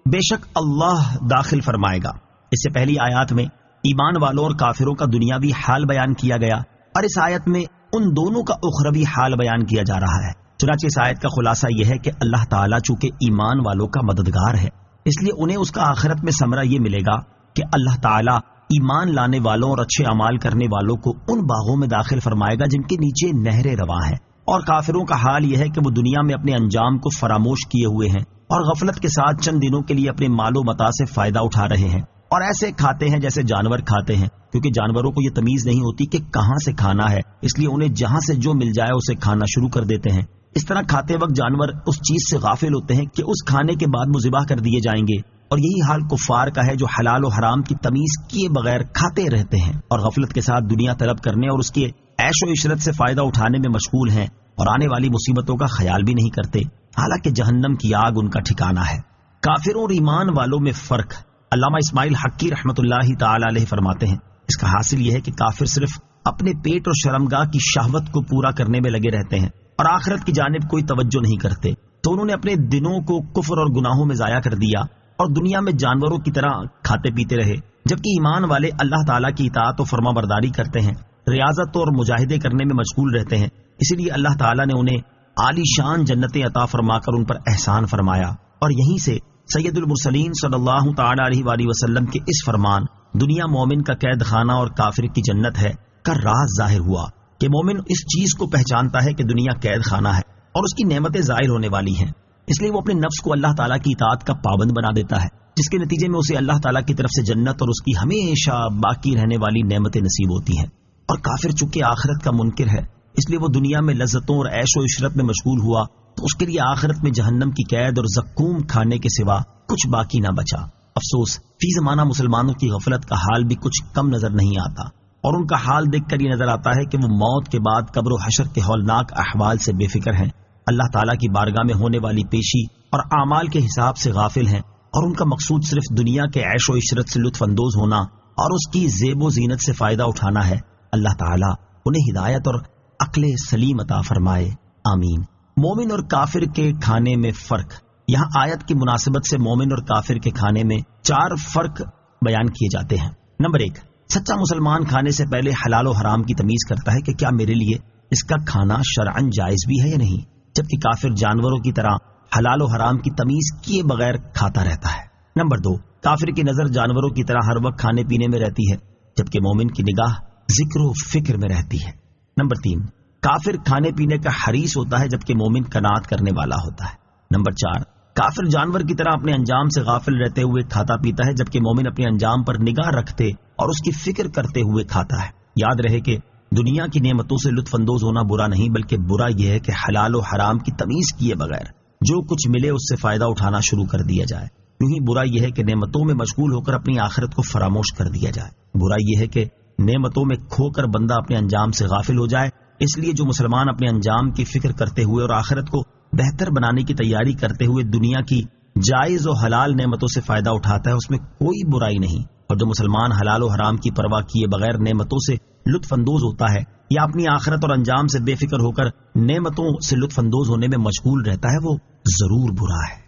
بے شک اللہ داخل فرمائے گا۔ اس سے پہلی آیات میں ایمان والوں اور کافروں کا دنیاوی حال بیان کیا گیا، اور اس آیت میں ان دونوں کا اخروی حال بیان کیا جا رہا ہے۔ چنانچہ اس آیت کا خلاصہ یہ ہے کہ اللہ تعالیٰ چونکہ ایمان والوں کا مددگار ہے، اس لیے انہیں اس کا آخرت میں ثمرہ یہ ملے گا کہ اللہ تعالیٰ ایمان لانے والوں اور اچھے اعمال کرنے والوں کو ان باغوں میں داخل فرمائے گا جن کے نیچے نہریں رواں ہیں، اور کافروں کا حال یہ ہے کہ وہ دنیا میں اپنے انجام کو فراموش کیے ہوئے ہیں اور غفلت کے ساتھ چند دنوں کے لیے اپنے مال و متاع سے فائدہ اٹھا رہے ہیں، اور ایسے کھاتے ہیں جیسے جانور کھاتے ہیں، کیونکہ جانوروں کو یہ تمیز نہیں ہوتی کہ کہاں سے کھانا ہے، اس لیے انہیں جہاں سے جو مل جائے اسے کھانا شروع کر دیتے ہیں۔ اس طرح کھاتے وقت جانور اس چیز سے غافل ہوتے ہیں کہ اس کھانے کے بعد وہ ذبح کر دیے جائیں گے، اور یہی حال کفار کا ہے جو حلال و حرام کی تمیز کیے بغیر کھاتے رہتے ہیں اور غفلت کے ساتھ دنیا طلب کرنے اور اس کے عیش و عشرت سے فائدہ اٹھانے میں مشغول ہیں، اور آنے والی مصیبتوں کا خیال بھی نہیں کرتے، حالانکہ جہنم کی آگ ان کا ٹھکانہ ہے۔ کافروں اور ایمان والوں میں فرق علامہ اسماعیل حقی رحمۃ اللہ تعالی علیہ فرماتے ہیں، اس کا حاصل یہ ہے کہ کافر صرف اپنے پیٹ اور شرمگاہ کی شہوت کو پورا کرنے میں لگے رہتے ہیں اور آخرت کی جانب کوئی توجہ نہیں کرتے، تو انہوں نے اپنے دنوں کو کفر اور گناہوں میں ضائع کر دیا اور دنیا میں جانوروں کی طرح کھاتے پیتے رہے، جبکہ ایمان والے اللہ تعالیٰ کی اطاعت و فرما برداری کرتے ہیں، ریاضت اور مجاہدے کرنے میں مشغول رہتے ہیں، اسی لیے اللہ تعالیٰ نے انہیں عالی شان جنتیں عطا فرما کر ان پر احسان فرمایا، اور یہیں سے سید المرسلین صلی اللہ تعالی علیہ وآلہ وسلم کے اس فرمان دنیا مومن کا قید خانہ اور کافر کی جنت ہے کا راز ظاہر ہوا کہ مومن اس چیز کو پہچانتا ہے کہ دنیا قید خانہ ہے اور اس کی نعمتیں ظاہر ہونے والی ہیں، اس لیے وہ اپنے نفس کو اللہ تعالیٰ کی اطاعت کا پابند بنا دیتا ہے، جس کے نتیجے میں اسے اللہ تعالیٰ کی طرف سے جنت اور اس کی ہمیشہ باقی رہنے والی نعمتیں نصیب ہوتی ہیں۔ اور کافر چونکہ آخرت کا منکر ہے، اس لیے وہ دنیا میں لذتوں اور عیش و عشرت میں مشغول ہوا تو اس کے لیے آخرت میں جہنم کی قید اور زقوم کھانے کے سوا کچھ باقی نہ بچا۔ افسوس، فی زمانہ مسلمانوں کی غفلت کا حال بھی کچھ کم نظر نہیں آتا، اور ان کا حال دیکھ کر یہ نظر آتا ہے کہ وہ موت کے بعد قبر و حشر کے ہولناک احوال سے بے فکر ہیں، اللہ تعالیٰ کی بارگاہ میں ہونے والی پیشی اور اعمال کے حساب سے غافل ہیں، اور ان کا مقصود صرف دنیا کے عیش و عشرت سے لطف اندوز ہونا اور اس کی زیب و زینت سے فائدہ اٹھانا ہے۔ اللہ تعالیٰ انہیں ہدایت اور عقل سلیم عطا فرمائے، آمین۔ مومن اور کافر کے کھانے میں فرق، یہاں آیت کی مناسبت سے مومن اور کافر کے کھانے میں 4 فرق بیان کیے جاتے ہیں۔ نمبر 1، سچا مسلمان کھانے سے پہلے حلال و حرام کی تمیز کرتا ہے کہ کیا میرے لیے اس کا کھانا شرعاً جائز بھی ہے یا نہیں، جبکہ کافر جانوروں کی طرح حلال و حرام کی تمیز کیے بغیر کھاتا رہتا ہے۔ نمبر 2، کافر کی نظر جانوروں کی طرح ہر وقت کھانے پینے میں رہتی ہے، جبکہ مومن کی نگاہ ذکر و فکر میں رہتی ہے۔ نمبر 3، کافر کھانے پینے کا حریص ہوتا ہے جبکہ مومن قناعت کرنے والا ہوتا ہے۔ نمبر 4، کافر جانور کی طرح اپنے انجام سے غافل رہتے ہوئے کھاتا پیتا ہے، جبکہ مومن اپنے انجام پر نگاہ رکھتے اور اس کی فکر کرتے ہوئے کھاتا ہے۔ یاد رہے کہ دنیا کی نعمتوں سے لطف اندوز ہونا برا نہیں، بلکہ برا یہ ہے کہ حلال و حرام کی تمیز کیے بغیر جو کچھ ملے اس سے فائدہ اٹھانا شروع کر دیا جائے۔ یوں ہی برا یہ ہے کہ نعمتوں میں مشغول ہو کر اپنی آخرت کو فراموش کر دیا جائے۔ برا یہ ہے کہ نعمتوں میں کھو کر بندہ اپنے انجام سے غافل ہو جائے۔ اس لیے جو مسلمان اپنے انجام کی فکر کرتے ہوئے اور آخرت کو بہتر بنانے کی تیاری کرتے ہوئے دنیا کی جائز و حلال نعمتوں سے فائدہ اٹھاتا ہے، اس میں کوئی برائی نہیں، اور جو مسلمان حلال و حرام کی پرواہ کیے بغیر نعمتوں سے لطف اندوز ہوتا ہے یا اپنی آخرت اور انجام سے بے فکر ہو کر نعمتوں سے لطف اندوز ہونے میں مشغول رہتا ہے، وہ ضرور برا ہے۔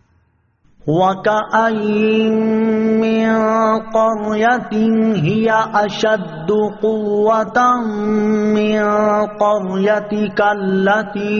وَكَأَيِّن مِّن قَرْيَةٍ هِيَ أَشَدُّ قُوَّةً مِّن قَرْيَتِكَ الَّتِي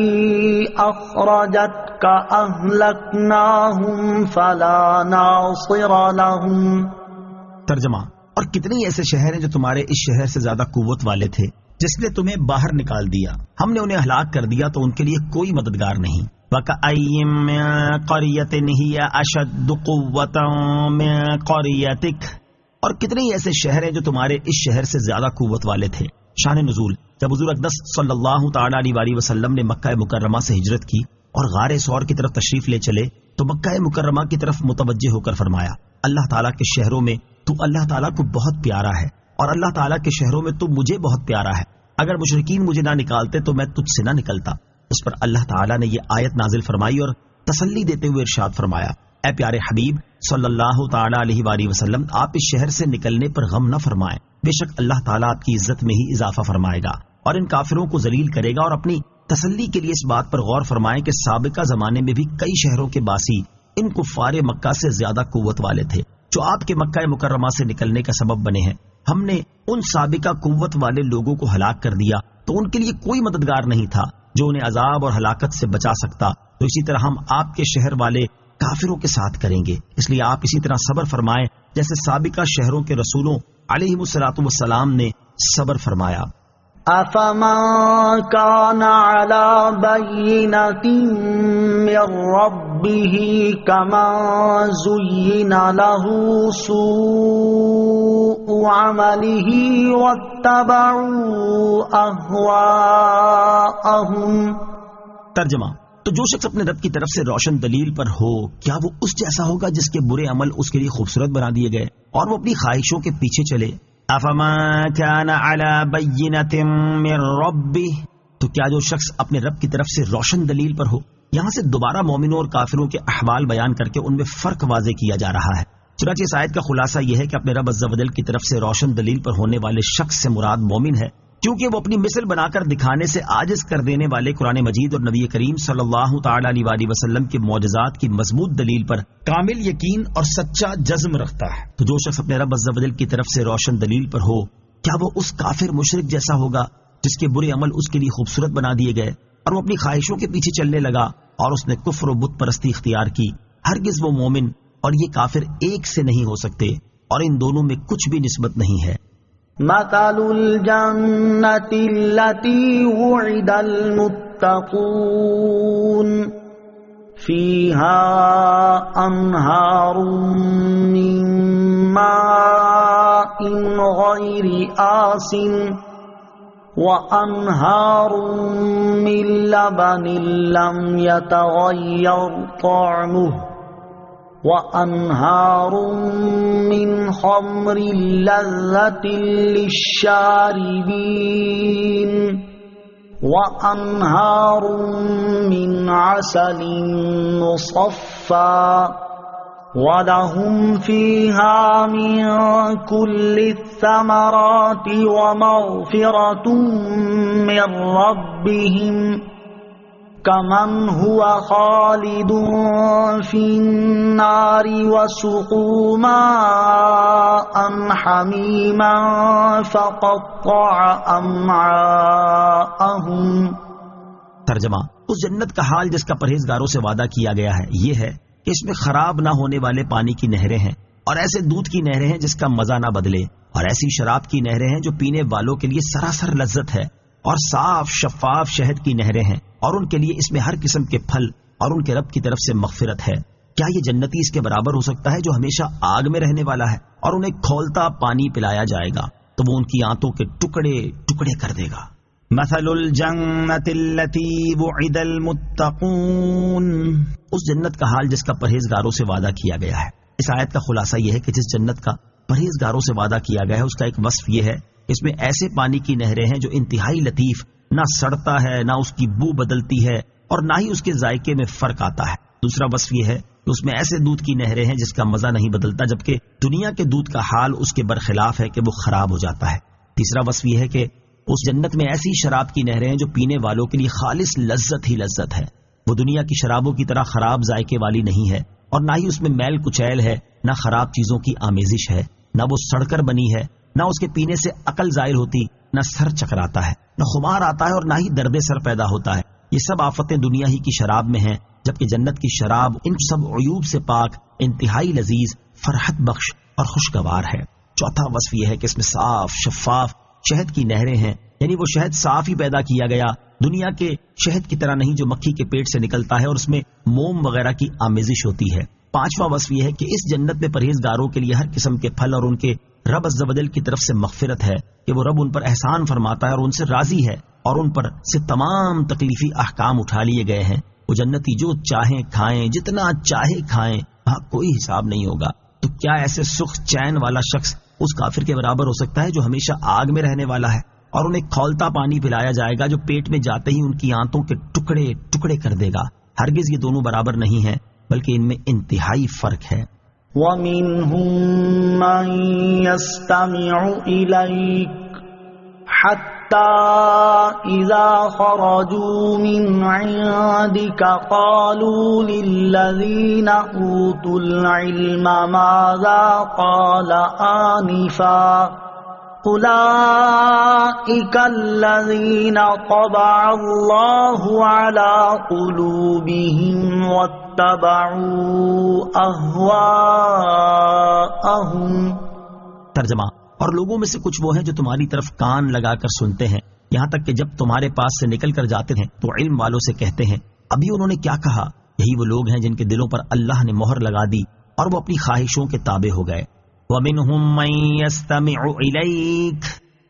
أَخْرَجَتْكَ أَهْلَكْنَاهُمْ فَلَا نَاصِرَ لَهُمْ۔ ترجمہ، اور کتنے ایسے شہر ہیں جو تمہارے اس شہر سے زیادہ قوت والے تھے، جس نے تمہیں باہر نکال دیا، ہم نے انہیں ہلاک کر دیا تو ان کے لیے کوئی مددگار نہیں۔ وَكَأَيِّن مِّن قَرْيَةٍ هِيَ أَشَدُّ قُوَّةً مِّن قَرْيَتِكَ، اور کتنے ایسے شہر ہیں جو تمہارے اس شہر سے زیادہ قوت والے تھے۔ شان نزول، جب حضور اقدس صلی اللہ تعالی علیہ وآلہ وسلم نے مکہ مکرمہ سے ہجرت کی اور غار ثور کی طرف تشریف لے چلے تو مکہ مکرمہ کی طرف متوجہ ہو کر فرمایا، اللہ تعالیٰ کے شہروں میں تو اللہ تعالیٰ کو بہت پیارا ہے، اور اللہ تعالیٰ کے شہروں میں تو مجھے بہت پیارا ہے، اگر مشرکین مجھے نہ نکالتے تو میں تجھ سے نہ نکلتا۔ اس پر اللہ تعالیٰ نے یہ آیت نازل فرمائی اور تسلی دیتے ہوئے ارشاد فرمایا، اے پیارے حبیب صلی اللہ تعالی علیہ وآلہ وسلم، آپ اس شہر سے نکلنے پر غم نہ فرمائیں، بے شک اللہ تعالیٰ آپ کی عزت میں ہی اضافہ فرمائے گا اور ان کافروں کو ذلیل کرے گا۔ اور اپنی تسلی کے لیے اس بات پر غور فرمائیں کہ سابقہ زمانے میں بھی کئی شہروں کے باسی ان کفار مکہ سے زیادہ قوت والے تھے جو آپ کے مکہ مکرمہ سے نکلنے کا سبب بنے ہیں۔ ہم نے ان سابقہ قوت والے لوگوں کو ہلاک کر دیا تو ان کے لیے کوئی مددگار نہیں تھا جو انہیں عذاب اور ہلاکت سے بچا سکتا، تو اسی طرح ہم آپ کے شہر والے کافروں کے ساتھ کریں گے، اس لیے آپ اسی طرح صبر فرمائیں جیسے سابقہ شہروں کے رسولوں علیہم الصلاۃ والسلام نے صبر فرمایا۔ أفمن كان على بينة من ربه كمن زين له سوء عمله واتبعوا أهواءهم۔ ترجمہ، تو جو شخص اپنے رب کی طرف سے روشن دلیل پر ہو، کیا وہ اس جیسا ہوگا جس کے برے عمل اس کے لیے خوبصورت بنا دیے گئے اور وہ اپنی خواہشوں کے پیچھے چلے؟ افما كان على بينة من ربه، تو کیا جو شخص اپنے رب کی طرف سے روشن دلیل پر ہو؟ یہاں سے دوبارہ مومنوں اور کافروں کے احوال بیان کر کے ان میں فرق واضح کیا جا رہا ہے۔ چنانچہ اس آیت کا خلاصہ یہ ہے کہ اپنے رب عز و جل کی طرف سے روشن دلیل پر ہونے والے شخص سے مراد مومن ہے، کیونکہ وہ اپنی مثل بنا کر دکھانے سے عاجز کر دینے والے قرآن مجید اور نبی کریم صلی اللہ تعالی علیہ وآلہ وسلم کے معجزات کی مضبوط دلیل پر کامل یقین اور سچا جزم رکھتا ہے۔ تو جو شخص اپنے رب عز و جل کی طرف سے روشن دلیل پر ہو، کیا وہ اس کافر مشرک جیسا ہوگا جس کے برے عمل اس کے لیے خوبصورت بنا دیے گئے اور وہ اپنی خواہشوں کے پیچھے چلنے لگا اور اس نے کفر و بت پرستی اختیار کی؟ ہرگز وہ مومن اور یہ کافر ایک سے نہیں ہو سکتے، اور ان دونوں میں کچھ بھی نسبت نہیں ہے۔ مثل الجنة التي وعد المتقون فيها أنهار من ماء غير آسن وأنهار من لبن لم يتغير طعمه وأنهار من خمر لذة للشاربين وأنهار من عسل مصفى وَلَهُمْ فِيهَا مِن كُلِّ الثَّمَرَاتِ وَمَغْفِرَةٌ مِّن رَّبِّهِمْ كَمَنْ هُوَ خَالِدٌ فِي النَّارِ وَسُقُوا مَاءً حَمِيمًا فَقَطَّعَ أَمْعَاءَهُمْ۔ ترجمہ، اس جنت کا حال جس کا پرہیزگاروں سے وعدہ کیا گیا ہے یہ ہے کہ اس میں خراب نہ ہونے والے پانی کی نہریں ہیں، اور ایسے دودھ کی نہریں ہیں جس کا مزہ نہ بدلے، اور ایسی شراب کی نہریں ہیں جو پینے والوں کے لیے سراسر لذت ہے، اور صاف شفاف شہد کی نہریں ہیں، اور ان کے لیے اس میں ہر قسم کے پھل اور ان کے رب کی طرف سے مغفرت ہے۔ کیا یہ جنتی اس کے برابر ہو سکتا ہے جو ہمیشہ آگ میں رہنے والا ہے اور انہیں کھولتا پانی پلایا جائے گا تو وہ ان کی آنتوں کے ٹکڑے ٹکڑے کر دے گا۔ مثل الجنة التي وعد المتقون، اس جنت کا حال جس کا پرہیزگاروں سے وعدہ کیا گیا ہے۔ اس آیت کا خلاصہ یہ ہے کہ جس جنت کا پرہیزگاروں سے وعدہ کیا گیا ہے اس کا ایک وصف یہ ہے، اس میں ایسے پانی کی نہریں ہیں جو انتہائی لطیف، نہ سڑتا ہے، نہ اس کی بو بدلتی ہے، اور نہ ہی اس کے ذائقے میں فرق آتا ہے۔ دوسرا وصف یہ ہے کہ اس میں ایسے دودھ کی نہریں ہیں جس کا مزہ نہیں بدلتا، جبکہ دنیا کے دودھ کا حال اس کے برخلاف ہے کہ وہ خراب ہو جاتا ہے۔ تیسرا وصف یہ ہے کہ اس جنت میں ایسی شراب کی نہریں ہیں جو پینے والوں کے لیے خالص لذت ہی لذت ہے، وہ دنیا کی شرابوں کی طرح خراب ذائقے والی نہیں ہے، اور نہ ہی اس میں میل کچیل ہے، نہ خراب چیزوں کی آمیزش ہے، نہ وہ سڑ کر بنی ہے، نہ اس کے پینے سے عقل زائل ہوتی، نہ سر چکراتا ہے، نہ خمار آتا ہے، اور نہ ہی درد سر پیدا ہوتا ہے۔ یہ سب آفتیں دنیا ہی کی شراب میں ہیں، جبکہ جنت کی شراب ان سب عیوب سے پاک، انتہائی لذیذ، فرحت بخش اور خوشگوار ہے۔ چوتھا وصف یہ ہے کہ اس میں صاف شفاف شہد کی نہریں ہیں، یعنی وہ شہد صاف ہی پیدا کیا گیا، دنیا کے شہد کی طرح نہیں جو مکھی کے پیٹ سے نکلتا ہے اور اس میں موم وغیرہ کی آمیزش ہوتی ہے۔ پانچواں وصف یہ ہے کہ اس جنت میں پرہیزگاروں کے لیے ہر قسم کے پھل اور ان کے رب عز و جل کی طرف سے مغفرت ہے کہ وہ رب ان پر احسان فرماتا ہے اور ان سے راضی ہے، اور ان پر سے تمام تکلیفی احکام اٹھا لیے گئے ہیں۔ وہ جنتی جو چاہیں کھائیں، جتنا چاہے کھائیں، وہاں کوئی حساب نہیں ہوگا۔ تو کیا ایسے سکھ چین والا شخص اس کافر کے برابر ہو سکتا ہے جو ہمیشہ آگ میں رہنے والا ہے اور انہیں کھولتا پانی پلایا جائے گا جو پیٹ میں جاتے ہی ان کی آنتوں کے ٹکڑے ٹکڑے کر دے گا؟ ہرگز یہ دونوں برابر نہیں ہیں، بلکہ ان میں انتہائی فرق ہے۔ وَمِنْهُمْ مَنْ يَسْتَمِعُ إِلَيْكَ حَتَّى إِذَا خَرَجُوا مِنْ عِنْدِكَ قَالُوا لِلَّذِينَ أُوتُوا الْعِلْمَ مَاذَا قَالَ آنِفًا أولئك الذين طبع الله على قلوبهم واتبعوا أهواءهم. ترجمہ: اور لوگوں میں سے کچھ وہ ہیں جو تمہاری طرف کان لگا کر سنتے ہیں، یہاں تک کہ جب تمہارے پاس سے نکل کر جاتے ہیں تو علم والوں سے کہتے ہیں ابھی انہوں نے کیا کہا. یہی وہ لوگ ہیں جن کے دلوں پر اللہ نے مہر لگا دی اور وہ اپنی خواہشوں کے تابع ہو گئے. وَمِنْهُمْ مَنْ يَسْتَمِعُ إِلَيْكَ،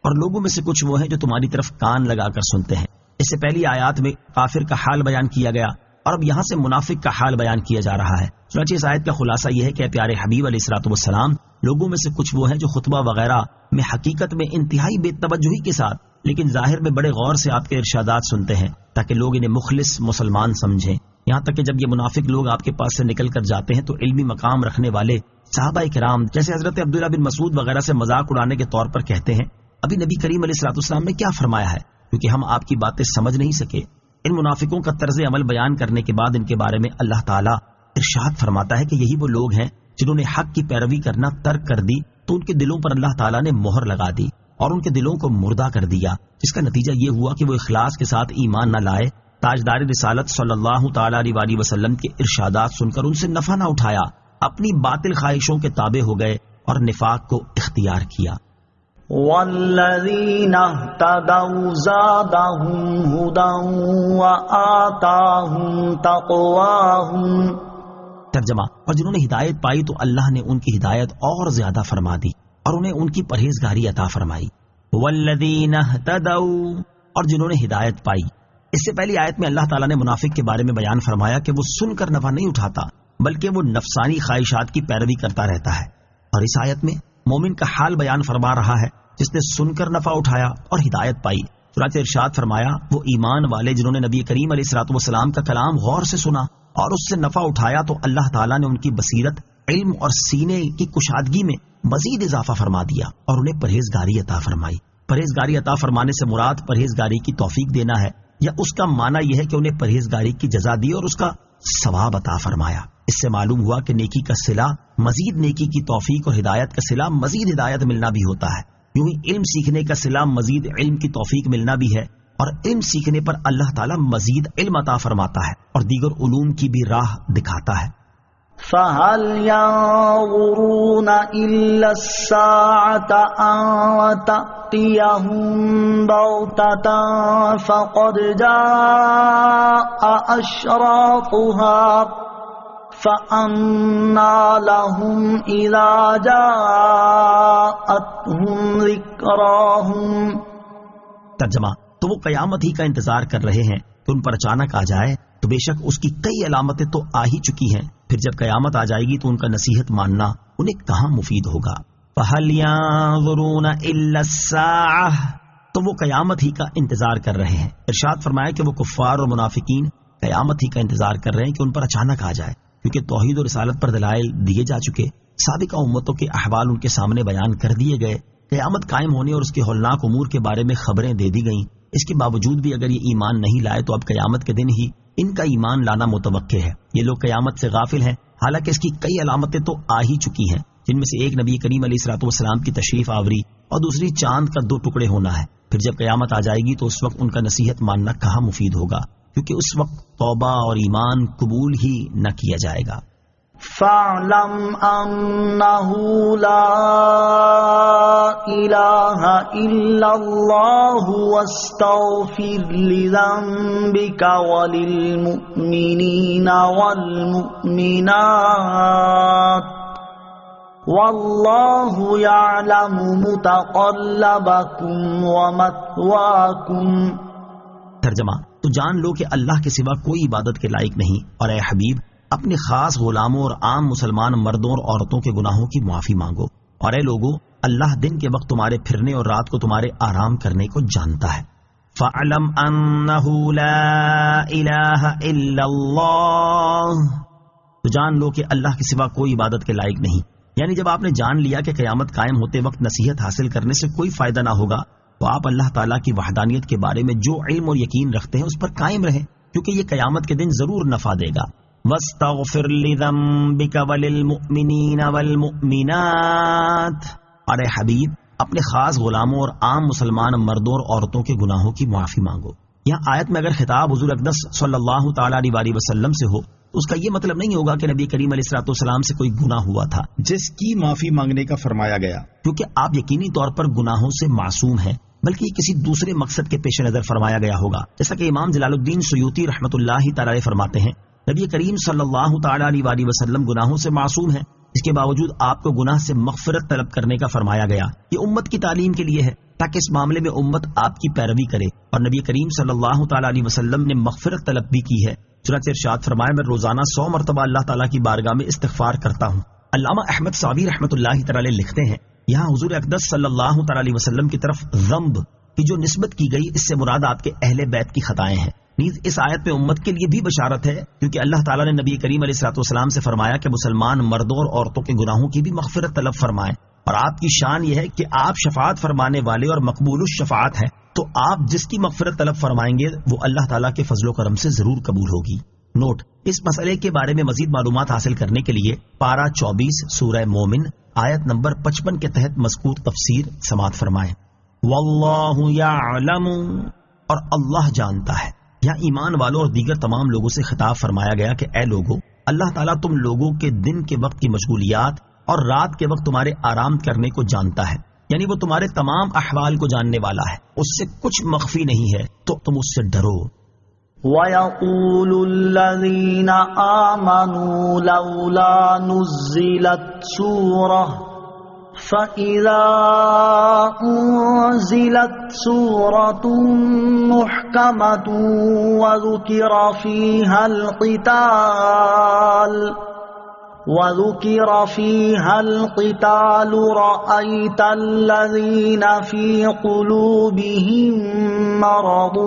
اور لوگوں میں سے کچھ وہ ہیں جو تمہاری طرف کان لگا کر سنتے ہیں. اس سے پہلی آیات میں کافر کا حال بیان کیا گیا اور اب یہاں سے منافق کا حال بیان کیا جا رہا ہے. چنانچہ اس آیت کا خلاصہ یہ ہے کہ اے پیارے حبیب علیہ الصلوۃ والسلام، لوگوں میں سے کچھ وہ ہیں جو خطبہ وغیرہ میں حقیقت میں انتہائی بے توجہی کے ساتھ لیکن ظاہر میں بڑے غور سے آپ کے ارشادات سنتے ہیں تاکہ لوگ انہیں مخلص مسلمان سمجھیں. یہاں تک کہ جب یہ منافق لوگ آپ کے پاس سے نکل کر جاتے ہیں تو علمی مقام رکھنے والے صحابہ کرام جیسے حضرت عبداللہ بن مسعود وغیرہ سے مذاق اڑانے کے طور پر کہتے ہیں ابھی نبی کریم علیہ الصلوۃ والسلام نے کیا فرمایا ہے، کیونکہ ہم آپ کی باتیں سمجھ نہیں سکے. ان منافقوں کا طرز عمل بیان کرنے کے بعد ان کے بارے میں اللہ تعالیٰ ارشاد فرماتا ہے کہ یہی وہ لوگ ہیں جنہوں نے حق کی پیروی کرنا ترک کر دی تو ان کے دلوں پر اللہ تعالیٰ نے مہر لگا دی اور ان کے دلوں کو مردہ کر دیا، جس کا نتیجہ یہ ہوا کہ وہ اخلاص کے ساتھ ایمان نہ لائے، تاجدار رسالت صلی اللہ تعالیٰ علیہ وسلم کے ارشادات سن کر ان سے نفع نہ اٹھایا، اپنی باطل خواہشوں کے تابع ہو گئے اور نفاق کو اختیار کیا. والذین اہتدوا زادہم ہدی وآتاہم تقواہم. ترجمہ: اور جنہوں نے ہدایت پائی تو اللہ نے ان کی ہدایت اور زیادہ فرما دی اور انہیں ان کی پرہیزگاری عطا فرمائی. والذین اہتدوا، اور جنہوں نے ہدایت پائی. اس سے پہلی آیت میں اللہ تعالیٰ نے منافق کے بارے میں بیان فرمایا کہ وہ سن کر نفع نہیں اٹھاتا بلکہ وہ نفسانی خواہشات کی پیروی کرتا رہتا ہے، اور اس آیت میں مومن کا حال بیان فرما رہا ہے جس نے سن کر نفع اٹھایا اور ہدایت پائی. چنانچہ ارشاد فرمایا وہ ایمان والے جنہوں نے نبی کریم علیہ الصلوۃ والسلام کا کلام غور سے سنا اور اس سے نفع اٹھایا تو اللہ تعالیٰ نے ان کی بصیرت، علم اور سینے کی کشادگی میں مزید اضافہ فرما دیا اور انہیں پرہیزگاری عطا فرمائی. پرہیزگاری عطا فرمانے سے مراد پرہیزگاری کی توفیق دینا ہے یا اس کا معنی یہ ہے کہ انہیں پرہیزگاری کی جزا دی اور اس کا ثواب عطا فرمایا. اس سے معلوم ہوا کہ نیکی کا صلہ مزید نیکی کی توفیق اور ہدایت کا صلہ مزید ہدایت ملنا بھی ہوتا ہے. یوں ہی علم سیکھنے کا صلہ مزید علم کی توفیق ملنا بھی ہے اور علم سیکھنے پر اللہ تعالیٰ مزید علم عطا فرماتا ہے اور دیگر علوم کی بھی راہ دکھاتا ہے. فَهَلْ يَنظُرُونَ إِلَّا السَّاعَةَ أَن تَأْتِيَهُم بَغْتَةً فَقَدْ جَاءَ أَشْرَاطُهَا فَأَنَّىٰ لَهُمْ إِذَا جَاءَتْهُمْ ذِكْرَاهُمْ. ترجمہ: تو وہ قیامت ہی کا انتظار کر رہے ہیں کہ ان پر اچانک آ جائے تو بے شک اس کی کئی علامتیں تو آ ہی چکی ہیں، پھر جب قیامت آ جائے گی تو ان کا نصیحت ماننا انہیں کہاں مفید ہوگا. فَهَلْ يَنظُرُونَ إِلَّا السَّاعَةَ، تو وہ قیامت ہی کا انتظار کر رہے ہیں. ارشاد فرمایا کہ وہ کفار اور منافقین قیامت ہی کا انتظار کر رہے ہیں کہ ان پر اچانک آ جائے، کیونکہ توحید و رسالت پر دلائل دیے جا چکے، سابقہ امتوں کے احوال ان کے سامنے بیان کر دیے گئے، قیامت قائم ہونے اور اس کے ہولناک امور کے بارے میں خبریں دے دی گئیں. اس کے باوجود بھی اگر یہ ایمان نہیں لائے تو اب قیامت کے دن ہی ان کا ایمان لانا متوقع ہے. یہ لوگ قیامت سے غافل ہیں، حالانکہ اس کی کئی علامتیں تو آ ہی چکی ہیں، جن میں سے ایک نبی کریم علیہ الصلوۃ والسلام کی تشریف آوری اور دوسری چاند کا 2 ٹکڑے ہونا ہے. پھر جب قیامت آ جائے گی تو اس وقت ان کا نصیحت ماننا کہاں مفید ہوگا، کیونکہ اس وقت توبہ اور ایمان قبول ہی نہ کیا جائے گا. فَاعْلَمْ أَنَّهُ لَا إِلَٰهَ إِلَّا اللَّهُ وَاسْتَغْفِرْ لِذَنبِكَ وَلِلْمُؤْمِنِينَ وَالْمُؤْمِنَاتِ وَاللَّهُ يَعْلَمُ مُتَقَلَّبَكُمْ وَمَثْوَاكُمْ. ترجمہ: تو جان لو کہ اللہ کے سوا کوئی عبادت کے لائق نہیں، اور اے حبیب اپنے خاص غلاموں اور عام مسلمان مردوں اور عورتوں کے گناہوں کی معافی مانگو، اور اے لوگو اللہ دن کے وقت تمہارے پھرنے اور رات کو تمہارے آرام کرنے کو جانتا ہے. فَاعْلَمْ أَنَّهُ لَا إِلَٰهَ إِلَّا اللَّهُ، تو جان لو کہ اللہ کے سوا کوئی عبادت کے لائق نہیں. یعنی جب آپ نے جان لیا کہ قیامت قائم ہوتے وقت نصیحت حاصل کرنے سے کوئی فائدہ نہ ہوگا تو آپ اللہ تعالیٰ کی وحدانیت کے بارے میں جو علم اور یقین رکھتے ہیں اس پر قائم رہیں، کیونکہ یہ قیامت کے دن ضرور نفع دے گا. وَاسْتَغْفِرْ لِذَنبِكَ وَلِلْمُؤْمِنِينَ وَالْمُؤْمِنَاتِ، اور اے حبیب اپنے خاص غلاموں اور عام مسلمان مردوں اور عورتوں کے گناہوں کی معافی مانگو۔ یہاں آیت میں اگر خطاب حضور اقدس صلی اللہ تعالی علیہ وسلم سے ہو تو اس کا یہ مطلب نہیں ہوگا کہ نبی کریم علیہ الصلوۃ والسلام سے کوئی گناہ ہوا تھا جس کی معافی مانگنے کا فرمایا گیا، کیونکہ آپ یقینی طور پر گناہوں سے معصوم ہیں، بلکہ یہ کسی دوسرے مقصد کے پیش نظر فرمایا گیا ہوگا، جیسا کہ امام جلال الدین سیوطی رحمۃ اللہ تعالی علیہ فرماتے ہیں نبی کریم صلی اللہ تعالی علیہ وسلم گناہوں سے معصوم ہیں، اس کے باوجود آپ کو گناہ سے مغفرت طلب کرنے کا فرمایا گیا۔ یہ امت کی تعلیم کے لیے ہے تاکہ اس معاملے میں امت آپ کی پیروی کرے، اور نبی کریم صلی اللہ تعالی علیہ وسلم نے مغفرت طلب بھی کی ہے، چنانچہ ارشاد فرمایا میں روزانہ 100 مرتبہ اللہ تعالیٰ کی بارگاہ میں استغفار کرتا ہوں۔ علامہ احمد صابی رحمۃ اللہ تعالی لکھتے ہیں یہاں حضور اقدس صلی اللہ تعالی علیہ وسلم کی طرف ذنب کی جو نسبت کی گئی اس سے مراد آپ کے اہل بیت کی خطائیں ہیں۔ نیز اس آیت میں امت کے لیے بھی بشارت ہے، کیونکہ اللہ تعالیٰ نے نبی کریم علیہ الصلوۃ والسلام سے فرمایا کہ مسلمان مردوں اور عورتوں کے گناہوں کی بھی مغفرت طلب فرمائیں، اور آپ کی شان یہ ہے کہ آپ شفاعت فرمانے والے اور مقبول الشفاعت ہیں، تو آپ جس کی مغفرت طلب فرمائیں گے وہ اللہ تعالیٰ کے فضل و کرم سے ضرور قبول ہوگی۔ نوٹ: اس مسئلے کے بارے میں مزید معلومات حاصل کرنے کے لیے پارہ 24 سورہ مومن آیت نمبر 55 کے تحت مذکور تفسیر سماعت فرمائیں۔ واللہ یعلم، اور اللہ جانتا ہے۔ یہاں ایمان والوں اور دیگر تمام لوگوں سے خطاب فرمایا گیا کہ اے لوگو، اللہ تعالیٰ تم لوگوں کے دن کے وقت کی مشغولیات اور رات کے وقت تمہارے آرام کرنے کو جانتا ہے، یعنی وہ تمہارے تمام احوال کو جاننے والا ہے، اس سے کچھ مخفی نہیں ہے، تو تم اس سے ڈرو۔ وَيَقُولُ الَّذِينَ آمَنُوا لَوْلَا نُزِّلَتْ سُورَةٌ فَإِذَا أُنزِلَتْ سُورَةٌ مُحْكَمَةٌ وَذُكِرَ فِيهَا الْقِتَالُ رَأَيْتَ الَّذِينَ فِي قُلُوبِهِم مَّرَضٌ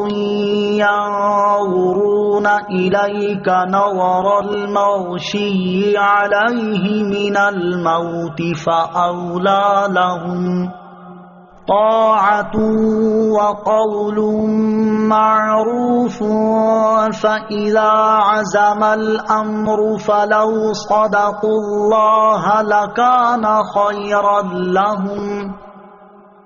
يَنظُرُونَ إِلَيْكَ نَظَرَ الْمَغْشِيِّ عَلَيْهِ مِنَ الْمَوْتِ فَأَوْلَىٰ لَهُمْ طاعة وقول معروف فإذا عزم الأمر فلو صدقوا الله لكان خيرا لهم۔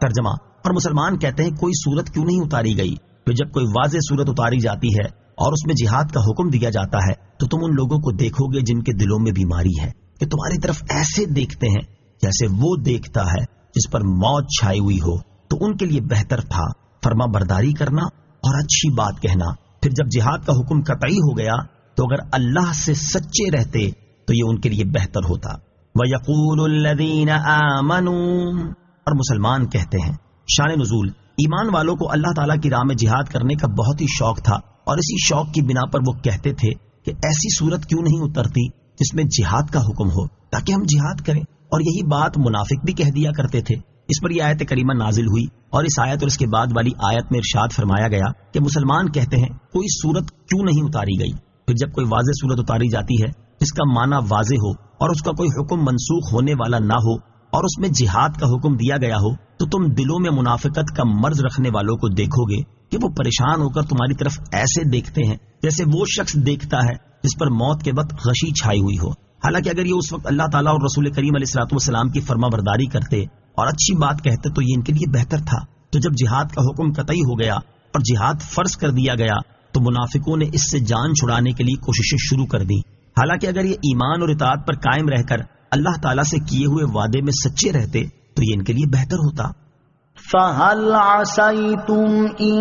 ترجمہ: اور مسلمان کہتے ہیں کوئی صورت کیوں نہیں اتاری گئی؟ تو جب کوئی واضح صورت اتاری جاتی ہے اور اس میں جہاد کا حکم دیا جاتا ہے تو تم ان لوگوں کو دیکھو گے جن کے دلوں میں بیماری ہے کہ تمہاری طرف ایسے دیکھتے ہیں جیسے وہ دیکھتا ہے جس پر موت چھائی ہوئی ہو، تو ان کے لیے بہتر تھا فرما برداری کرنا اور اچھی بات کہنا۔ پھر جب جہاد کا حکم قطعی ہو گیا تو اگر اللہ سے سچے رہتے تو یہ ان کے لیے بہتر ہوتا۔ وَيَقُولُ الَّذِينَ آمَنُوا، اور مسلمان کہتے ہیں۔ شان نزول: ایمان والوں کو اللہ تعالیٰ کی راہ میں جہاد کرنے کا بہت ہی شوق تھا، اور اسی شوق کی بنا پر وہ کہتے تھے کہ ایسی صورت کیوں نہیں اترتی جس میں جہاد کا حکم ہو تاکہ ہم جہاد کریں، اور یہی بات منافق بھی کہہ دیا کرتے تھے۔ اس پر یہ آیت کریمہ نازل ہوئی، اور اس آیت اور اس کے بعد والی آیت میں ارشاد فرمایا گیا کہ مسلمان کہتے ہیں کوئی صورت کیوں نہیں اتاری گئی؟ پھر جب کوئی واضح صورت اتاری جاتی ہے جس کا معنی واضح ہو اور اس کا کوئی حکم منسوخ ہونے والا نہ ہو اور اس میں جہاد کا حکم دیا گیا ہو، تو تم دلوں میں منافقت کا مرض رکھنے والوں کو دیکھو گے کہ وہ پریشان ہو کر تمہاری طرف ایسے دیکھتے ہیں جیسے وہ شخص دیکھتا ہے جس پر موت کے وقت غشی چھائی ہوئی ہو۔ حالانکہ اگر یہ اس وقت اللہ تعالیٰ اور رسول کریم علیہ الصلوۃ والسلام کی فرما برداری کرتے اور اچھی بات کہتے تو یہ ان کے لیے بہتر تھا۔ تو جب جہاد کا حکم قطعی ہو گیا اور جہاد فرض کر دیا گیا تو منافقوں نے اس سے جان چھڑانے کے لیے کوششیں شروع کر دی، حالانکہ اگر یہ ایمان اور اطاعت پر قائم رہ کر اللہ تعالیٰ سے کیے ہوئے وعدے میں سچے رہتے تو یہ ان کے لیے بہتر ہوتا۔ فَهَلْ عَسَيْتُمْ إِن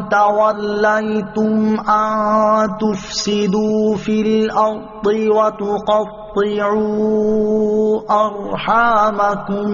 تَوَلَّيْتُمْ أَن تُفْسِدُوا فِي الْأَرْضِ وَتُقَطِّعُوا أَرْحَامَكُمْ۔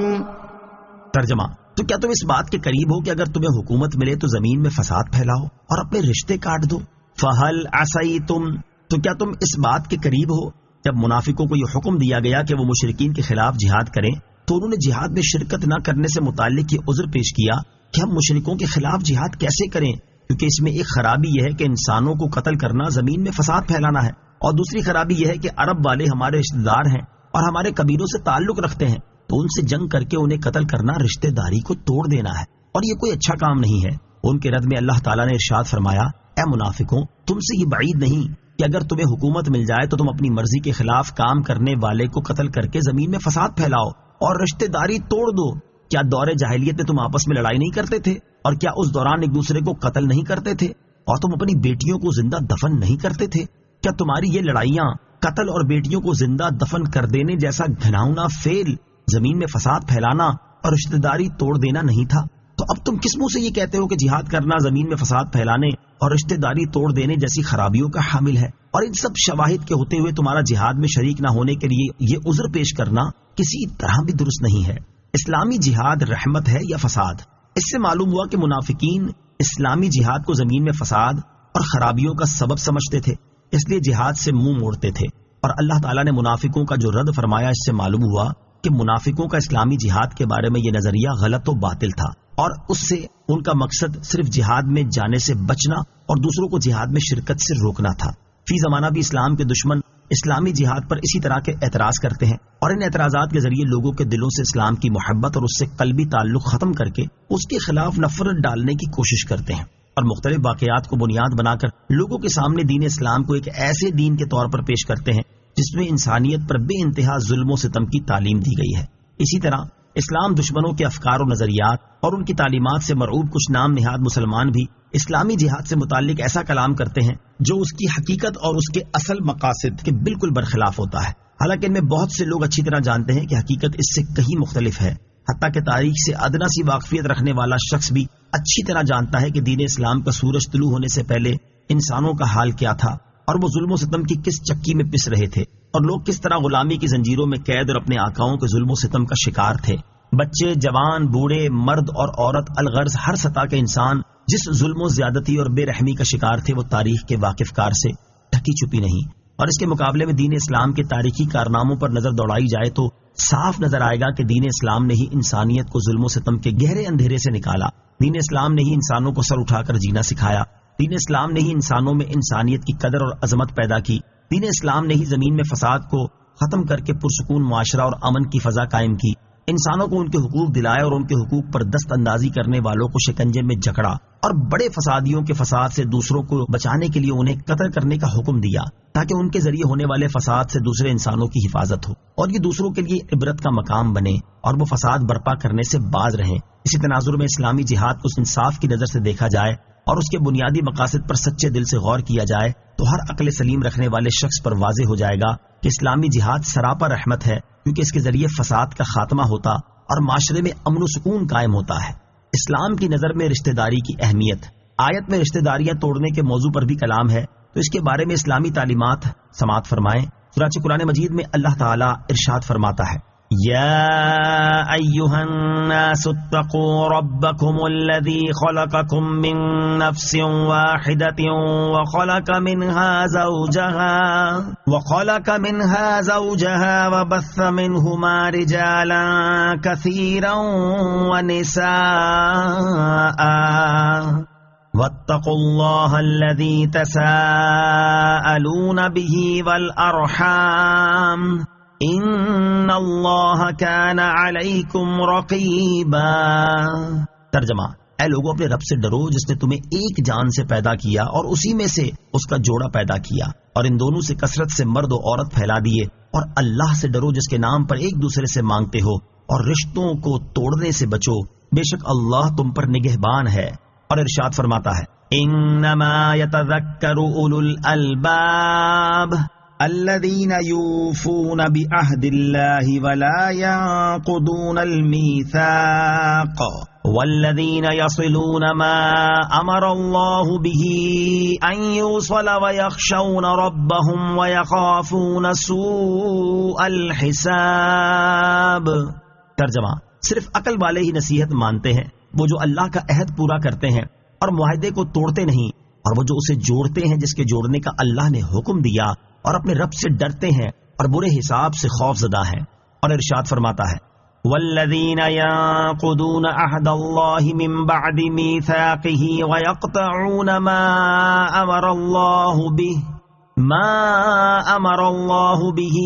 ترجمہ: تو کیا تم اس بات کے قریب ہو کہ اگر تمہیں حکومت ملے تو زمین میں فساد پھیلاؤ اور اپنے رشتے کاٹ دو؟ فَهَلْ عَسَيْتُمْ، تو کیا تم اس بات کے قریب ہو جب منافقوں کو یہ حکم دیا گیا کہ وہ مشرکین کے خلاف جہاد کریں تو انہوں نے جہاد میں شرکت نہ کرنے سے متعلق یہ عذر پیش کیا کہ ہم مشرکوں کے خلاف جہاد کیسے کریں، کیونکہ اس میں ایک خرابی یہ ہے کہ انسانوں کو قتل کرنا زمین میں فساد پھیلانا ہے، اور دوسری خرابی یہ ہے کہ عرب والے ہمارے رشتہ دار ہیں اور ہمارے قبیلوں سے تعلق رکھتے ہیں، تو ان سے جنگ کر کے انہیں قتل کرنا رشتہ داری کو توڑ دینا ہے، اور یہ کوئی اچھا کام نہیں ہے۔ ان کے رد میں اللہ تعالیٰ نے ارشاد فرمایا، اے منافقوں، تم سے یہ بعید نہیں کہ اگر تمہیں حکومت مل جائے تو تم اپنی مرضی کے خلاف کام کرنے والے کو قتل کر کے زمین میں فساد پھیلاؤ اور رشتہ داری توڑ دو، کیا دور جاہلیت میں تم آپس میں لڑائی نہیں کرتے تھے؟ اور کیا اس دوران ایک دوسرے کو قتل نہیں کرتے تھے؟ اور تم اپنی بیٹیوں کو زندہ دفن نہیں کرتے تھے؟ کیا تمہاری یہ لڑائیاں قتل اور بیٹیوں کو زندہ دفن کر دینے جیسا گھناؤنا فعل، زمین میں فساد پھیلانا اور رشتہ داری توڑ دینا نہیں تھا؟ تو اب تم کس منہ سے یہ کہتے ہو کہ جہاد کرنا زمین میں فساد پھیلانے اور رشتہ داری توڑ دینے جیسی خرابیوں کا حامل ہے؟ اور ان سب شواہد کے ہوتے ہوئے تمہارا جہاد میں شریک نہ ہونے کے لیے یہ عذر پیش کرنا کسی طرح بھی درست نہیں ہے۔ اسلامی جہاد رحمت ہے یا فساد؟ اس سے معلوم ہوا کہ منافقین اسلامی جہاد کو زمین میں فساد اور خرابیوں کا سبب سمجھتے تھے، اس لیے جہاد سے منہ موڑتے تھے۔ اور اللہ تعالیٰ نے منافقوں کا جو رد فرمایا، اس سے معلوم ہوا کہ منافقوں کا اسلامی جہاد کے بارے میں یہ نظریہ غلط و باطل تھا، اور اس سے ان کا مقصد صرف جہاد میں جانے سے بچنا اور دوسروں کو جہاد میں شرکت سے روکنا تھا۔ فی زمانہ بھی اسلام کے دشمن اسلامی جہاد پر اسی طرح کے اعتراض کرتے ہیں، اور ان اعتراضات کے ذریعے لوگوں کے دلوں سے اسلام کی محبت اور اس سے قلبی تعلق ختم کر کے اس کے خلاف نفرت ڈالنے کی کوشش کرتے ہیں، اور مختلف واقعات کو بنیاد بنا کر لوگوں کے سامنے دین اسلام کو ایک ایسے دین کے طور پر پیش کرتے ہیں جس میں انسانیت پر بے انتہا ظلم و ستم کی تعلیم دی گئی ہے۔ اسی طرح اسلام دشمنوں کے افکار و نظریات اور ان کی تعلیمات سے مرعوب کچھ نام نہاد مسلمان بھی اسلامی جہاد سے متعلق ایسا کلام کرتے ہیں جو اس کی حقیقت اور اس کے اصل مقاصد کے بالکل برخلاف ہوتا ہے، حالانکہ ان میں بہت سے لوگ اچھی طرح جانتے ہیں کہ حقیقت اس سے کہیں مختلف ہے۔ حتیٰ کہ تاریخ سے ادنا سی واقفیت رکھنے والا شخص بھی اچھی طرح جانتا ہے کہ دین اسلام کا سورج طلوع ہونے سے پہلے انسانوں کا حال کیا تھا، اور وہ ظلم و ستم کی کس چکی میں پس رہے تھے، اور لوگ کس طرح غلامی کی زنجیروں میں قید اور اپنے آقاؤں کے ظلم و ستم کا شکار تھے۔ بچے، جوان، بوڑھے، مرد اور عورت، الغرض ہر سطح کے انسان جس ظلم و زیادتی اور بے رحمی کا شکار تھے، وہ تاریخ کے واقف کار سے ڈھکی چھپی نہیں۔ اور اس کے مقابلے میں دین اسلام کے تاریخی کارناموں پر نظر دوڑائی جائے تو صاف نظر آئے گا کہ دین اسلام نے ہی انسانیت کو ظلم و ستم کے گہرے اندھیرے سے نکالا۔ دین اسلام نے ہی انسانوں کو سر اٹھا کر جینا سکھایا۔ دین اسلام نے ہی انسانوں میں انسانیت کی قدر اور عظمت پیدا کی۔ دین اسلام نے ہی زمین میں فساد کو ختم کر کے پرسکون معاشرہ اور امن کی فضا قائم کی، انسانوں کو ان کے حقوق دلائے اور ان کے حقوق پر دست اندازی کرنے والوں کو شکنجے میں جکڑا، اور بڑے فسادیوں کے فساد سے دوسروں کو بچانے کے لیے انہیں قتل کرنے کا حکم دیا تاکہ ان کے ذریعے ہونے والے فساد سے دوسرے انسانوں کی حفاظت ہو اور یہ دوسروں کے لیے عبرت کا مقام بنے اور وہ فساد برپا کرنے سے باز رہیں۔ اسی تناظر میں اسلامی جہاد کو انصاف کی نظر سے دیکھا جائے اور اس کے بنیادی مقاصد پر سچے دل سے غور کیا جائے تو ہر عقل سلیم رکھنے والے شخص پر واضح ہو جائے گا کہ اسلامی جہاد سراپا رحمت ہے، کیونکہ اس کے ذریعے فساد کا خاتمہ ہوتا اور معاشرے میں امن و سکون قائم ہوتا ہے۔ اسلام کی نظر میں رشتہ داری کی اہمیت، آیت میں رشتہ داریاں توڑنے کے موضوع پر بھی کلام ہے، تو اس کے بارے میں اسلامی تعلیمات سماعت فرمائیں۔ چنانچہ قرآن مجید میں اللہ تعالیٰ ارشاد فرماتا ہے، یا ایہا الناس اتقوا ربکم الذی خلقکم من نفس واحدۃ وخلق منها زوجها وبث منہما رجالا کثیرا ونساء واتقوا اللہ الذی تساءلون به والارحام ان اللہ کان علیکم رقیبا۔ ترجمہ، اے لوگوں اپنے رب سے ڈرو جس نے تمہیں ایک جان سے پیدا کیا اور اسی میں سے اس کا جوڑا پیدا کیا اور ان دونوں سے کثرت سے مرد و عورت پھیلا دیے، اور اللہ سے ڈرو جس کے نام پر ایک دوسرے سے مانگتے ہو اور رشتوں کو توڑنے سے بچو، بے شک اللہ تم پر نگہبان ہے۔ اور ارشاد فرماتا ہے، انما یتذکر اولو الالباب الذین یوفون بعہد اللہ ولا ینقضون المیثاق والذین یصلون ما امر اللہ به ان یوصل ویخشون ربهم ویخافون سوء الحساب۔ ترجمہ، صرف عقل والے ہی نصیحت مانتے ہیں، وہ جو اللہ کا عہد پورا کرتے ہیں اور معاہدے کو توڑتے نہیں، اور وہ جو اسے جوڑتے ہیں جس کے جوڑنے کا اللہ نے حکم دیا، اور اپنے رب سے ڈرتے ہیں اور برے حساب سے خوف زدہ ہیں۔ اور ارشاد فرماتا ہے، والذین ينقضون عہد اللہ من بعد میثاقہ ویقطعون ما امر اللہ به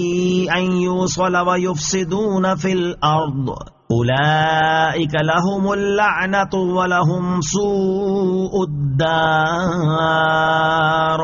ان یوصل ویفسدون فی الارض اولئک لهم اللعنۃ ولهم سوء الدار۔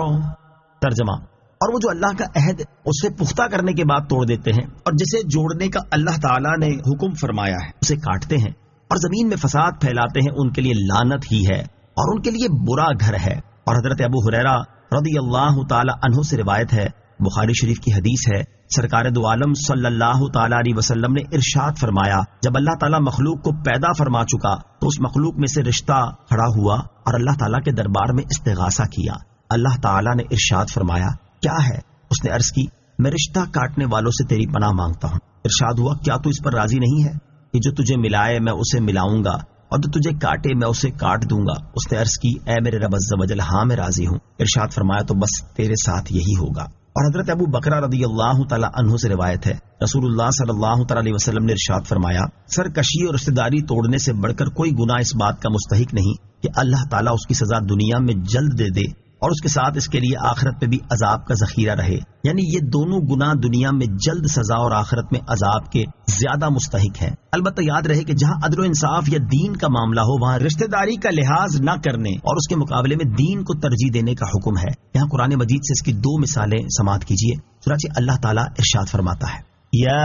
ترجمہ، اور وہ جو اللہ کا عہد اسے پختہ کرنے کے بعد توڑ دیتے ہیں اور جسے جوڑنے کا اللہ تعالیٰ نے حکم فرمایا ہے اسے کاٹتے ہیں، اور زمین میں فساد پھیلاتے ہیں ان کے لیے لعنت ہی ہے اور ان کے لیے برا گھر ہے۔ اور حضرت ابو ہریرہ رضی اللہ تعالی عنہ سے روایت ہے، بخاری شریف کی حدیث ہے، سرکار دو عالم صلی اللہ تعالی علیہ وسلم نے ارشاد فرمایا، جب اللہ تعالیٰ مخلوق کو پیدا فرما چکا تو اس مخلوق میں سے رشتہ کھڑا ہوا اور اللہ تعالیٰ کے دربار میں استغاثہ کیا۔ اللہ تعالیٰ نے ارشاد فرمایا، کیا ہے؟ اس نے عرض کی، میں رشتہ کاٹنے والوں سے تیری پناہ مانگتا ہوں۔ ارشاد ہوا، کیا تو اس پر راضی نہیں ہے کہ جو تجھے ملائے میں اسے ملاؤں گا اور جو تجھے کاٹے میں اسے کاٹ دوں گا؟ اس نے عرض کی، اے میرے رب عز و جل، ہاں میں راضی ہوں۔ ارشاد فرمایا، تو بس تیرے ساتھ یہی ہوگا۔ اور حضرت ابو بکرہ رضی اللہ تعالی عنہ سے روایت ہے، رسول اللہ صلی اللہ تعالی علیہ وسلم نے ارشاد فرمایا، سرکشی اور رشتہ داری توڑنے سے بڑھ کر کوئی گناہ اس بات کا مستحق نہیں کہ اللہ تعالیٰ اس کی سزا دنیا میں جلد دے دے اور اس کے ساتھ اس کے لیے آخرت میں بھی عذاب کا ذخیرہ رہے۔ یعنی یہ دونوں گناہ دنیا میں جلد سزا اور آخرت میں عذاب کے زیادہ مستحق ہیں۔ البتہ یاد رہے کہ جہاں عدل و انصاف یا دین کا معاملہ ہو وہاں رشتہ داری کا لحاظ نہ کرنے اور اس کے مقابلے میں دین کو ترجیح دینے کا حکم ہے۔ یہاں قرآن مجید سے اس کی دو مثالیں سماعت کیجیے۔ چنانچہ اللہ تعالیٰ ارشاد فرماتا ہے، یا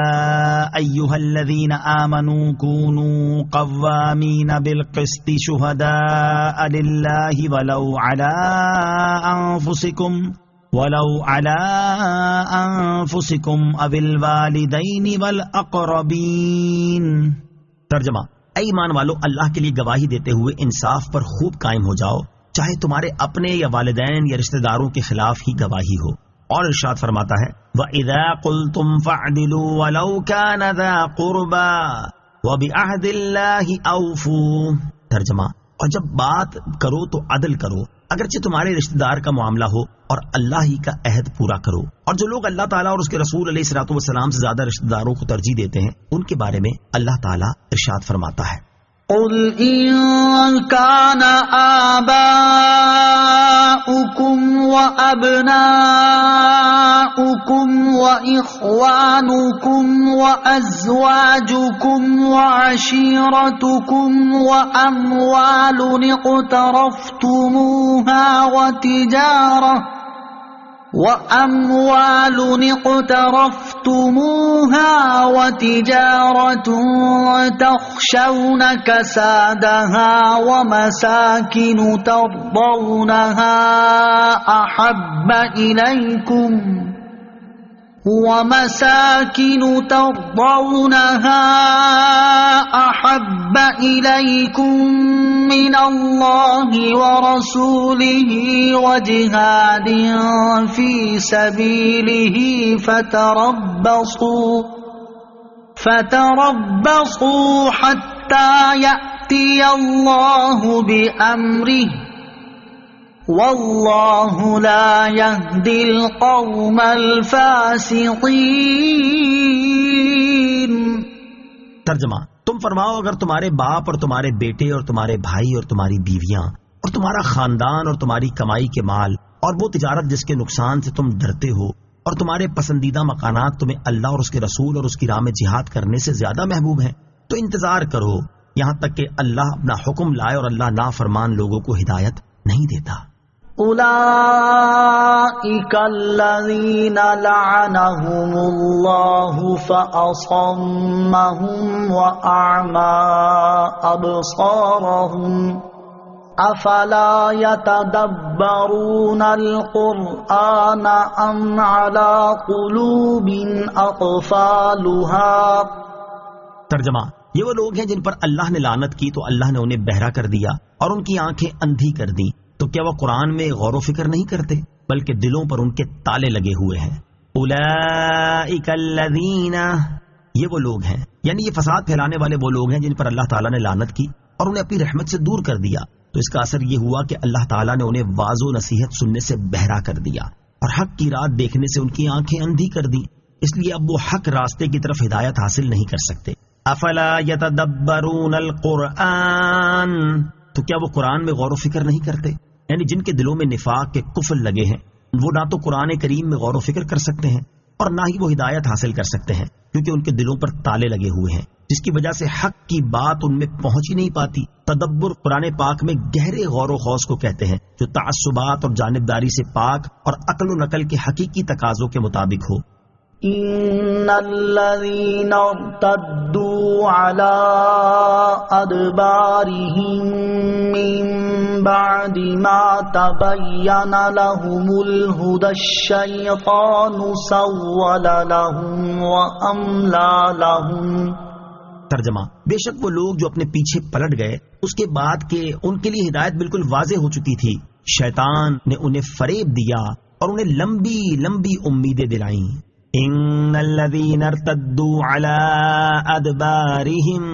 ایھا الذین آمنوا کونوا قوامین بالقسط شہداء للہ ولو علی انفسکم او الوالدین والاقربین۔ ترجمہ، اے ایمان والو، اللہ کے لیے گواہی دیتے ہوئے انصاف پر خوب قائم ہو جاؤ، چاہے تمہارے اپنے یا والدین یا رشتہ داروں کے خلاف ہی گواہی ہو۔ اور ارشاد فرماتا ہے، وَإِذَا قُلْتُمْ فَاعْدِلُوا وَلَوْ كَانَ ذَا قُرْبَى وَبِعَهْدِ اللَّهِ أَوْفُوا۔ ترجمہ، اور جب بات کرو تو عدل کرو، اگرچہ تمہارے رشتہ دار کا معاملہ ہو، اور اللہ ہی کا عہد پورا کرو۔ اور جو لوگ اللہ تعالیٰ اور اس کے رسول علیہ الصلوۃ والسلام سے زیادہ رشتہ داروں کو ترجیح دیتے ہیں، ان کے بارے میں اللہ تعالیٰ ارشاد فرماتا ہے، قل إن كان آباؤكم وأبناؤكم وإخوانكم وأزواجكم وعشيرتكم وأموال اقترفتموها وتجارة تخشون كسادها ومساكن ترضونها أحب إليكم من الله ورسوله وجهاد في سبيله فتربصوا حتى يأتي الله بأمره واللہ لا یہدی القوم الفاسقین۔ ترجمہ، تم فرماؤ، اگر تمہارے باپ اور تمہارے بیٹے اور تمہارے بھائی اور تمہاری بیویاں اور تمہارا خاندان اور تمہاری کمائی کے مال اور وہ تجارت جس کے نقصان سے تم ڈرتے ہو اور تمہارے پسندیدہ مکانات تمہیں اللہ اور اس کے رسول اور اس کی راہ میں جہاد کرنے سے زیادہ محبوب ہیں، تو انتظار کرو یہاں تک کہ اللہ اپنا حکم لائے، اور اللہ نافرمان لوگوں کو ہدایت نہیں دیتا۔ اولئک الذین لعنهم اللہ فاصمهم واعمی ابصارهم افلا يتدبرون القرآن ام على قلوب اقفالها۔ ترجمہ، یہ وہ لوگ ہیں جن پر اللہ نے لعنت کی تو اللہ نے انہیں بہرا کر دیا اور ان کی آنکھیں اندھی کر دی، تو کیا وہ قرآن میں غور و فکر نہیں کرتے بلکہ دلوں پر ان کے تالے لگے ہوئے ہیں۔ اولئک الذین، یہ وہ لوگ ہیں، یعنی یہ فساد پھیلانے والے وہ لوگ ہیں جن پر اللہ تعالیٰ نے لعنت کی اور انہیں اپنی رحمت سے دور کر دیا، تو اس کا اثر یہ ہوا کہ اللہ تعالیٰ نے انہیں واعظ و نصیحت سننے سے بہرا کر دیا اور حق کی رات دیکھنے سے ان کی آنکھیں اندھی کر دی، اس لیے اب وہ حق راستے کی طرف ہدایت حاصل نہیں کر سکتے۔ افلا یتدبرون القرآن، تو کیا وہ قرآن میں غور و فکر نہیں کرتے؟ یعنی جن کے دلوں میں نفاق کے کفل لگے ہیں وہ نہ تو قرآن کریم میں غور و فکر کر سکتے ہیں اور نہ ہی وہ ہدایت حاصل کر سکتے ہیں، کیونکہ ان کے دلوں پر تالے لگے ہوئے ہیں، جس کی وجہ سے حق کی بات ان میں پہنچ ہی نہیں پاتی۔ تدبر قرآن پاک میں گہرے غور و خوض کو کہتے ہیں، جو تعصبات اور جانبداری سے پاک اور عقل و نقل کے حقیقی تقاضوں کے مطابق ہو۔ ان الذين ارتدوا على أدبارهم من بعد ما تبين لهم الهدى الشيطان سول لهم وأملى لهم. ترجمہ: بے شک وہ لوگ جو اپنے پیچھے پلٹ گئے اس کے بعد کہ ان کے لیے ہدایت بالکل واضح ہو چکی تھی، شیطان نے انہیں فریب دیا اور انہیں لمبی لمبی امیدیں دلائیں. ان الذین ارتدوا علی ادبارہم،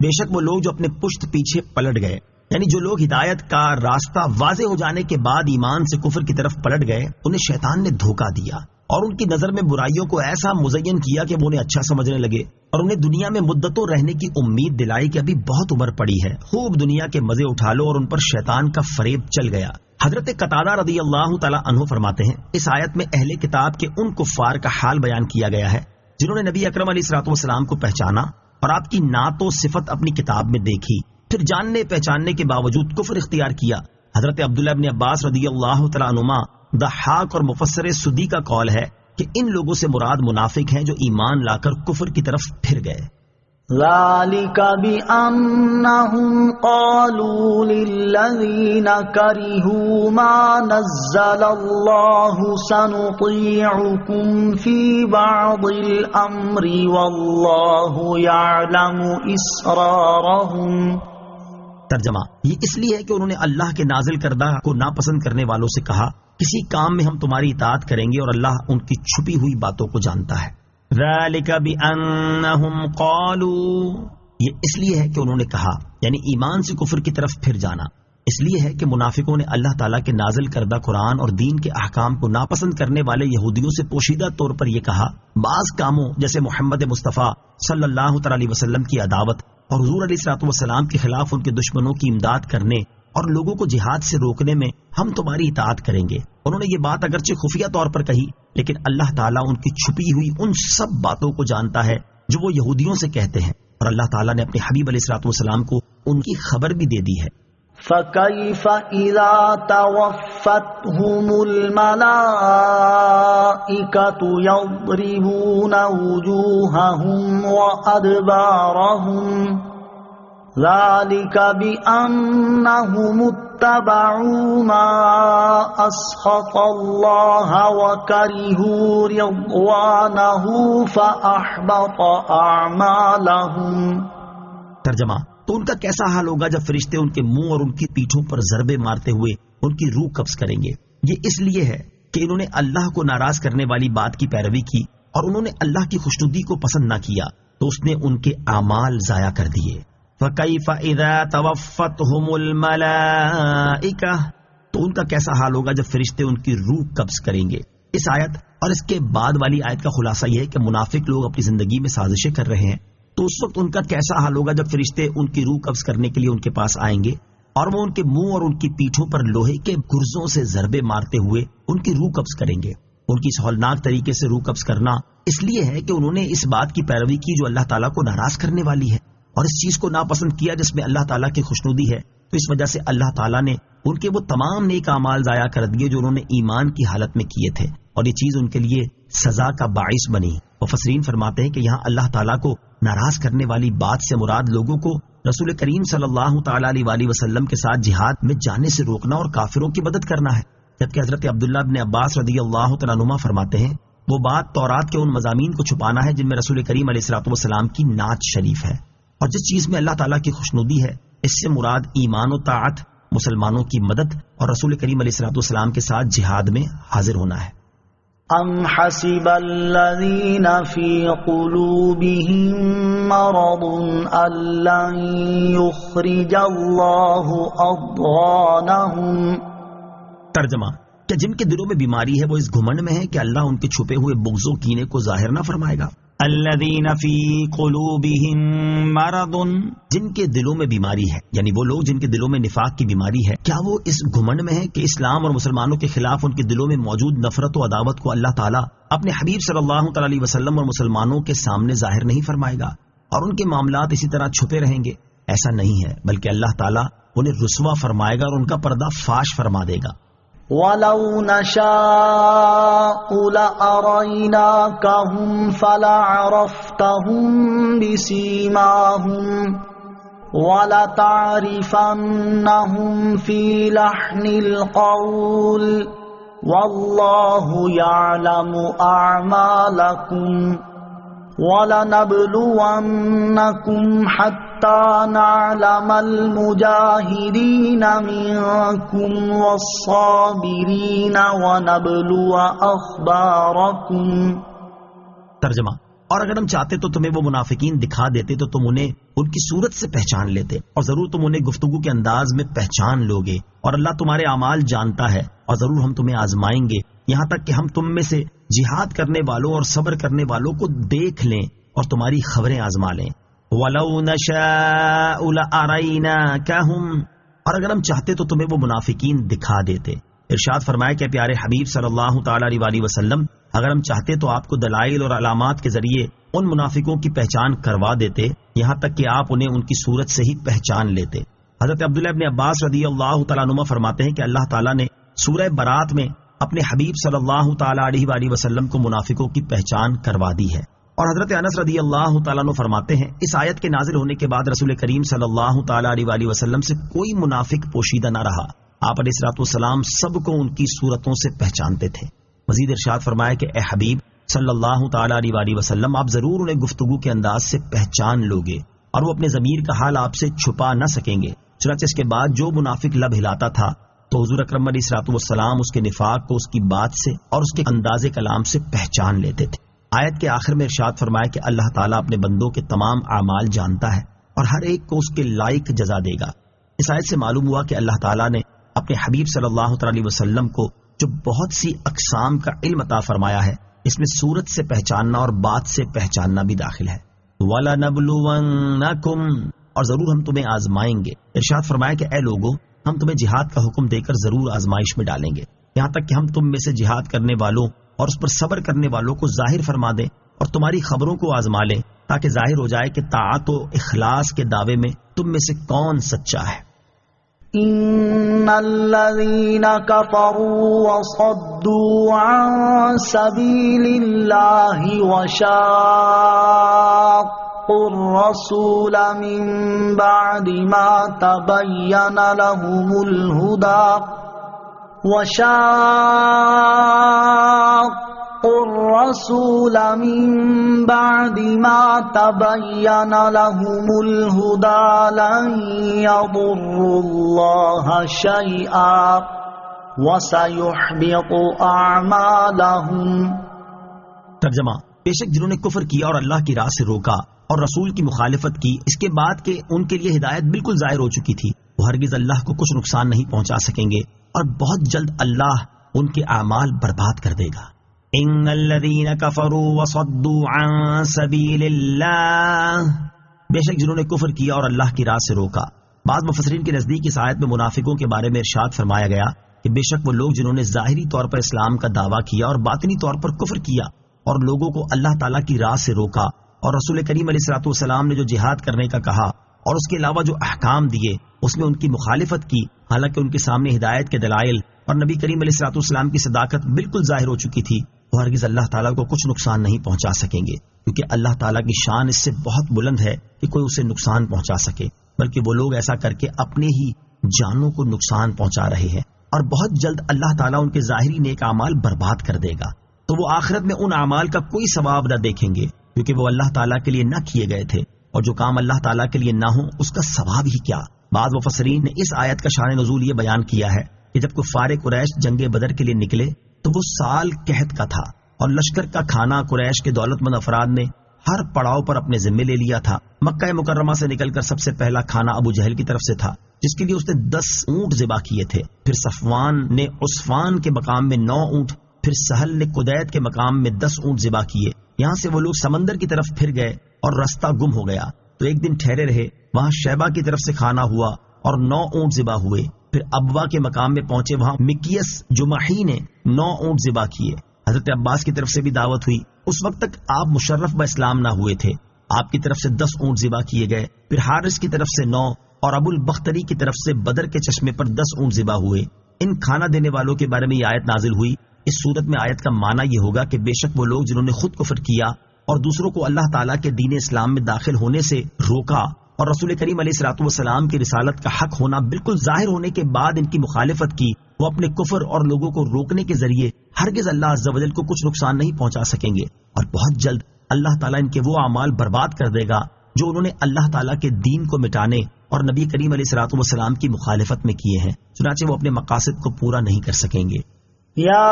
بے شک وہ لوگ جو اپنے پشت پیچھے پلٹ گئے، یعنی جو لوگ ہدایت کا راستہ واضح ہو جانے کے بعد ایمان سے کفر کی طرف پلٹ گئے، انہیں شیطان نے دھوکہ دیا اور ان کی نظر میں برائیوں کو ایسا مزین کیا کہ وہ انہیں اچھا سمجھنے لگے، اور انہیں دنیا میں مدتوں رہنے کی امید دلائی کہ ابھی بہت عمر پڑی ہے، خوب دنیا کے مزے اٹھا لو، اور ان پر شیطان کا فریب چل گیا. حضرت قتادہ رضی اللہ تعالی عنہ فرماتے ہیں، اس آیت میں اہل کتاب کے ان کفار کا حال بیان کیا گیا ہے جنہوں نے نبی اکرم علیہ الصلوۃ والسلام کو پہچانا اور آپ کی نعت و صفت اپنی کتاب میں دیکھی، پھر جاننے پہچاننے کے باوجود کفر اختیار کیا. حضرت عبداللہ ابن عباس رضی اللہ تعالی عنہما، ضحاک اور مفسر سدی کا قول ہے کہ ان لوگوں سے مراد منافق ہیں جو ایمان لا کر کفر کی طرف پھر گئے. ذلك بأنهم قالوا للذين كرهوا ما نزل الله سنطيعكم في بعض الأمر والله يعلم إسرارهم. ترجمہ: یہ اس لیے ہے کہ انہوں نے اللہ کے نازل کردہ کو ناپسند کرنے والوں سے کہا کسی کام میں ہم تمہاری اطاعت کریں گے اور اللہ ان کی چھپی ہوئی باتوں کو جانتا ہے. ذالک بأنہم قالوا، یہ اس لیے ہے کہ انہوں نے کہا، یعنی ایمان سے کفر کی طرف پھر جانا. اس لیے ہے کہ منافقوں نے اللہ تعالیٰ کے نازل کردہ قرآن اور دین کے احکام کو ناپسند کرنے والے یہودیوں سے پوشیدہ طور پر یہ کہا، بعض کاموں جیسے محمد مصطفیٰ صلی اللہ تعالی علیہ وسلم کی عداوت اور حضور علیہ الصلوۃ والسلام کے خلاف ان کے دشمنوں کی امداد کرنے اور لوگوں کو جہاد سے روکنے میں ہم تمہاری اطاعت کریں گے. انہوں نے یہ بات اگرچہ خفیہ طور پر کہی، لیکن اللہ تعالیٰ ان کی چھپی ہوئی ان سب باتوں کو جانتا ہے جو وہ یہودیوں سے کہتے ہیں، اور اللہ تعالیٰ نے اپنے حبیب علیہ الصلوۃ والسلام کو ان کی خبر بھی دے دی ہے. فَكَيْفَ إِذَا تَوَفَّتْهُمُ الْمَلَائِكَةُ يَضْرِبُونَ وُجُوهَهُمْ وَأَدْبَارَهُمْ ذَلِكَ بِأَنَّهُمُ اتَّبَعُوا مَا أَسْخَطَ اللَّهَ وَكَرِهُوا رِضْوَانَهُ فَأَحْبَطَ أَعْمَالَهُمْ. ترجمہ: تو ان کا کیسا حال ہوگا جب فرشتے ان کے منہ اور ان کی پیٹھوں پر ضربے مارتے ہوئے ان کی روح قبض کریں گے. یہ اس لیے ہے کہ انہوں نے اللہ کو ناراض کرنے والی بات کی پیروی کی اور انہوں نے اللہ کی خوشنودی کو پسند نہ کیا تو اس نے ان کے اعمال ضائع کر دیے. فَكَيْفَ إِذَا تَوَفَّتْهُمُ الْمَلَائِكَةُ، تو ان کا کیسا حال ہوگا جب فرشتے ان کی روح قبض کریں گے. اس آیت اور اس کے بعد والی آیت کا خلاصہ یہ ہے کہ منافق لوگ اپنی زندگی میں سازشیں کر رہے ہیں، تو اس وقت ان کا کیسا حال ہوگا جب فرشتے ان کی روح قبض کرنے کے لیے ان کے پاس آئیں گے اور وہ ان کے منہ اور ان کی پیٹھوں پر لوہے کے گرزوں سے ضربے مارتے ہوئے ان کی روح قبض کریں گے. ان کی اس ہولناک طریقے سے روح قبض کرنا اس لیے ہے کہ انہوں نے اس بات کی پیروی کی جو اللہ تعالیٰ کو ناراض کرنے والی ہے اور اس چیز کو ناپسند کیا جس میں اللہ تعالیٰ کی خوشنودی ہے. تو اس وجہ سے اللہ تعالیٰ نے ان کے وہ تمام نیک اعمال ضائع کر دیے جو انہوں نے ایمان کی حالت میں کیے تھے، اور یہ چیز ان کے لیے سزا کا باعث بنی. مفسرین فرماتے ہیں کہ یہاں اللہ تعالیٰ کو ناراض کرنے والی بات سے مراد لوگوں کو رسول کریم صلی اللہ تعالیٰ علیہ وسلم کے ساتھ جہاد میں جانے سے روکنا اور کافروں کی مدد کرنا ہے. جبکہ حضرت عبداللہ ابن عباس رضی اللہ تعالیٰ عنہما فرماتے ہیں وہ بات تورات کے ان مضامین کو چھپانا ہے جن میں رسول کریم علیہ الصلوۃ والسلام کی نعت شریف ہے، اور جس چیز میں اللہ تعالیٰ کی خوشنودی ہے اس سے مراد ایمان و طاعت، مسلمانوں کی مدد اور رسول کریم علیہ الصلوۃ والسلام کے ساتھ جہاد میں حاضر ہونا ہے. ام حسب الذین فی قلوبهم مرض ان لن یخرج اللہ اضغانهم. ترجمہ: کہ جن کے دلوں میں بیماری ہے وہ اس گھمنڈ میں ہے کہ اللہ ان کے چھپے ہوئے بغض و کینے کو ظاہر نہ فرمائے گا. الذین فی قلوبهم مرض، جن کے دلوں میں بیماری ہے، یعنی وہ لوگ جن کے دلوں میں نفاق کی بیماری ہے، کیا وہ اس گھمنڈ میں ہے کہ اسلام اور مسلمانوں کے خلاف ان کے دلوں میں موجود نفرت و عداوت کو اللہ تعالیٰ اپنے حبیب صلی اللہ تعالی علیہ وسلم اور مسلمانوں کے سامنے ظاہر نہیں فرمائے گا اور ان کے معاملات اسی طرح چھپے رہیں گے؟ ایسا نہیں ہے، بلکہ اللہ تعالیٰ انہیں رسوا فرمائے گا اور ان کا پردہ فاش فرما دے گا. وَلَوْ نَشَاءُ لَأَرَيْنَاكَهُمْ فَلَعَرَفْتَهُمْ بِسِيمَاهُمْ وَلَتَعْرِفَنَّهُمْ فِي لَحْنِ الْقَوْلِ وَاللَّهُ يَعْلَمُ أَعْمَالَكُمْ وَلَنَبْلُوَنَّكُمْ حَتَّى نَعْلَمَ الْمُجَاهِدِينَ مِنكُمْ وَالصَّابِرِينَ وَنَبْلُوَ أَخْبَارَكُمْ۔ ترجمہ: اور اگر ہم چاہتے تو تمہیں وہ منافقین دکھا دیتے تو تم انہیں ان کی صورت سے پہچان لیتے، اور ضرور تم انہیں گفتگو کے انداز میں پہچان لوگے، اور اللہ تمہارے اعمال جانتا ہے، اور ضرور ہم تمہیں آزمائیں گے یہاں تک کہ ہم تم میں سے جہاد کرنے والوں اور صبر کرنے والوں کو دیکھ لیں اور تمہاری خبریں آزما لیں۔ وَلَوْ نَشَاءُ لَأَرَيْنَاكَهُمْ، اور اگر ہم چاہتے تو تمہیں وہ منافقین دکھا دیتے۔ ارشاد فرمایا کہ پیارے حبیب صلی اللہ تعالی علیہ وسلم، اگر ہم چاہتے تو آپ کو دلائل اور علامات کے ذریعے ان منافقوں کی پہچان کروا دیتے، یہاں تک کہ آپ انہیں ان کی صورت سے ہی پہچان لیتے۔ حضرت عبداللہ ابن عباس رضی اللہ تعالیٰ عنہ فرماتے ہیں کہ اللہ تعالیٰ نے سورہ برات میں اپنے حبیب صلی اللہ تعالیٰ علیہ وسلم کو منافقوں کی پہچان کروا دی ہے۔ اور حضرت انس رضی اللہ تعالیٰ عنہ فرماتے ہیں اس آیت کے نازل ہونے کے بعد رسول کریم صلی اللہ تعالیٰ علیہ وسلم سے کوئی منافق پوشیدہ نہ رہا، آپ علیہ الصلوۃ والسلام سب کو ان کی صورتوں سے پہچانتے تھے۔ مزید ارشاد فرمایا کہ اے حبیب صلی اللہ تعالیٰ علیہ وسلم، آپ ضرور انہیں گفتگو کے انداز سے پہچان لوگے اور وہ اپنے ضمیر کا حال آپ سے چھپا نہ سکیں گے۔ چنانچہ اس کے بعد جو منافق لب ہلاتا تھا تو حضور اکرم علیہ الصلوۃ والسلام اس کے نفاق کو اس کی بات سے اور اس کے انداز کلام سے پہچان لیتے تھے۔ آیت کے آخر میں ارشاد فرمایا کہ اللہ تعالیٰ اپنے بندوں کے تمام اعمال جانتا ہے اور ہر ایک کو اس کے لائق جزا دے گا۔ اس آیت سے معلوم ہوا کہ اللہ تعالیٰ نے اپنے حبیب صلی اللہ علیہ وسلم کو جو بہت سی اقسام کا علم عطا فرمایا ہے، اس میں صورت سے پہچاننا اور بات سے پہچاننا بھی داخل ہے۔ وَلَنَبْلُوَنَّكُمْ، اور ضرور ہم تمہیں آزمائیں گے۔ ارشاد فرمایا کہ اے لوگو، ہم تمہیں جہاد کا حکم دے کر ضرور آزمائش میں ڈالیں گے، یہاں تک کہ ہم تم میں سے جہاد کرنے والوں اور اس پر صبر کرنے والوں کو ظاہر فرما دیں اور تمہاری خبروں کو آزما لیں، تاکہ ظاہر ہو جائے کہ طاعت و اخلاص کے دعوے میں تم میں سے کون سچا ہے۔ ان الذين كفروا وصدوا عن سبيل الله وشاقوا الرسول من بعد ما تبين لهم الهدى الرسول من بعد ما تبين لهم الهدى لن يضروا الله شيئا وسيحبط أعمالهم۔ ترجمہ: بے شک جنہوں نے کفر کیا اور اللہ کی راہ سے روکا اور رسول کی مخالفت کی، اس کے بعد کہ ان کے لیے ہدایت بالکل ظاہر ہو چکی تھی، وہ ہرگز اللہ کو کچھ نقصان نہیں پہنچا سکیں گے اور بہت جلد اللہ ان کے اعمال برباد کر دے گا۔ ان الذين كفروا وصدوا عن سبيل الله، بے شک جنہوں نے کفر کیا اور اللہ کی راہ سے روکا۔ بعض مفسرین کے نزدیک اس آیت میں منافقوں کے بارے میں ارشاد فرمایا گیا کہ بے شک وہ لوگ جنہوں نے ظاہری طور پر اسلام کا دعویٰ کیا اور باطنی طور پر کفر کیا اور لوگوں کو اللہ تعالیٰ کی راہ سے روکا، اور رسول کریم علیہ الصلوۃ والسلام نے جو جہاد کرنے کا کہا اور اس کے علاوہ جو احکام دیے اس میں ان کی مخالفت کی، حالانکہ ان کے سامنے ہدایت کے دلائل اور نبی کریم علیہ الصلوۃ والسلام کی صداقت بالکل ظاہر ہو چکی تھی، وہ ہرگز اللہ تعالیٰ کو کچھ نقصان نہیں پہنچا سکیں گے، کیونکہ اللہ تعالیٰ کی شان اس سے بہت بلند ہے کہ کوئی اسے نقصان پہنچا سکے، بلکہ وہ لوگ ایسا کر کے اپنے ہی جانوں کو نقصان پہنچا رہے ہیں، اور بہت جلد اللہ تعالیٰ ان کے ظاہری نیک اعمال برباد کر دے گا، تو وہ آخرت میں ان اعمال کا کوئی ثواب نہ دیکھیں گے، کیونکہ وہ اللہ تعالیٰ کے لیے نہ کیے گئے تھے، اور جو کام اللہ تعالیٰ کے لیے نہ ہو اس کا ثواب ہی کیا۔ بعض مفسرین نے اس آیت کا شان نزول یہ بیان کیا ہے کہ جب کفار قریش جنگ بدر کے لیے نکلے تو وہ سال قحط کا تھا، اور لشکر کا کھانا قریش کے دولت مند افراد نے ہر پڑاؤ پر اپنے ذمے لے لیا تھا۔ مکہ مکرمہ سے نکل کر سب سے پہلا کھانا ابو جہل کی طرف سے تھا، جس کے لیے اس نے 10 اونٹ ذبح کیے تھے، پھر صفوان نے عثفان کے مقام میں 9 اونٹ، پھر سہل نے قدید کے مقام میں 10 اونٹ ذبح کیے۔ یہاں سے وہ لوگ سمندر کی طرف پھر گئے اور رستہ گم ہو گیا، تو ایک دن ٹھہرے رہے، وہاں شیبہ کی طرف سے کھانا ہوا اور 9 اونٹ ذبح ہوئے، پھر ابوا کے مقام میں پہنچے، وہاں مکیس جمحی نے 9 اونٹ ذبح کیے۔ حضرت عباس کی طرف سے بھی دعوت ہوئی، اس وقت تک آپ مشرف باسلام نہ ہوئے تھے، آپ کی طرف سے 10 اونٹ ذبح کیے گئے، پھر حارث کی طرف سے 9 اور ابو البختری کی طرف سے بدر کے چشمے پر 10 اونٹ ذبح ہوئے۔ ان کھانا دینے والوں کے بارے میں یہ آیت نازل ہوئی. اس صورت میں آیت کا معنی یہ ہوگا کہ بے شک وہ لوگ جنہوں نے خود کفر کیا اور دوسروں کو اللہ تعالیٰ کے دین اسلام میں داخل ہونے سے روکا اور رسول کریم علیہ الصلوۃ والسلام کی رسالت کا حق ہونا بالکل ظاہر ہونے کے بعد ان کی مخالفت کی، وہ اپنے کفر اور لوگوں کو روکنے کے ذریعے ہرگز اللہ عز و جل کو کچھ نقصان نہیں پہنچا سکیں گے، اور بہت جلد اللہ تعالیٰ ان کے وہ اعمال برباد کر دے گا جو انہوں نے اللہ تعالیٰ کے دین کو مٹانے اور نبی کریم علیہ الصلوۃ والسلام کی مخالفت میں کیے ہیں، چنانچہ وہ اپنے مقاصد کو پورا نہیں کر سکیں گے. یا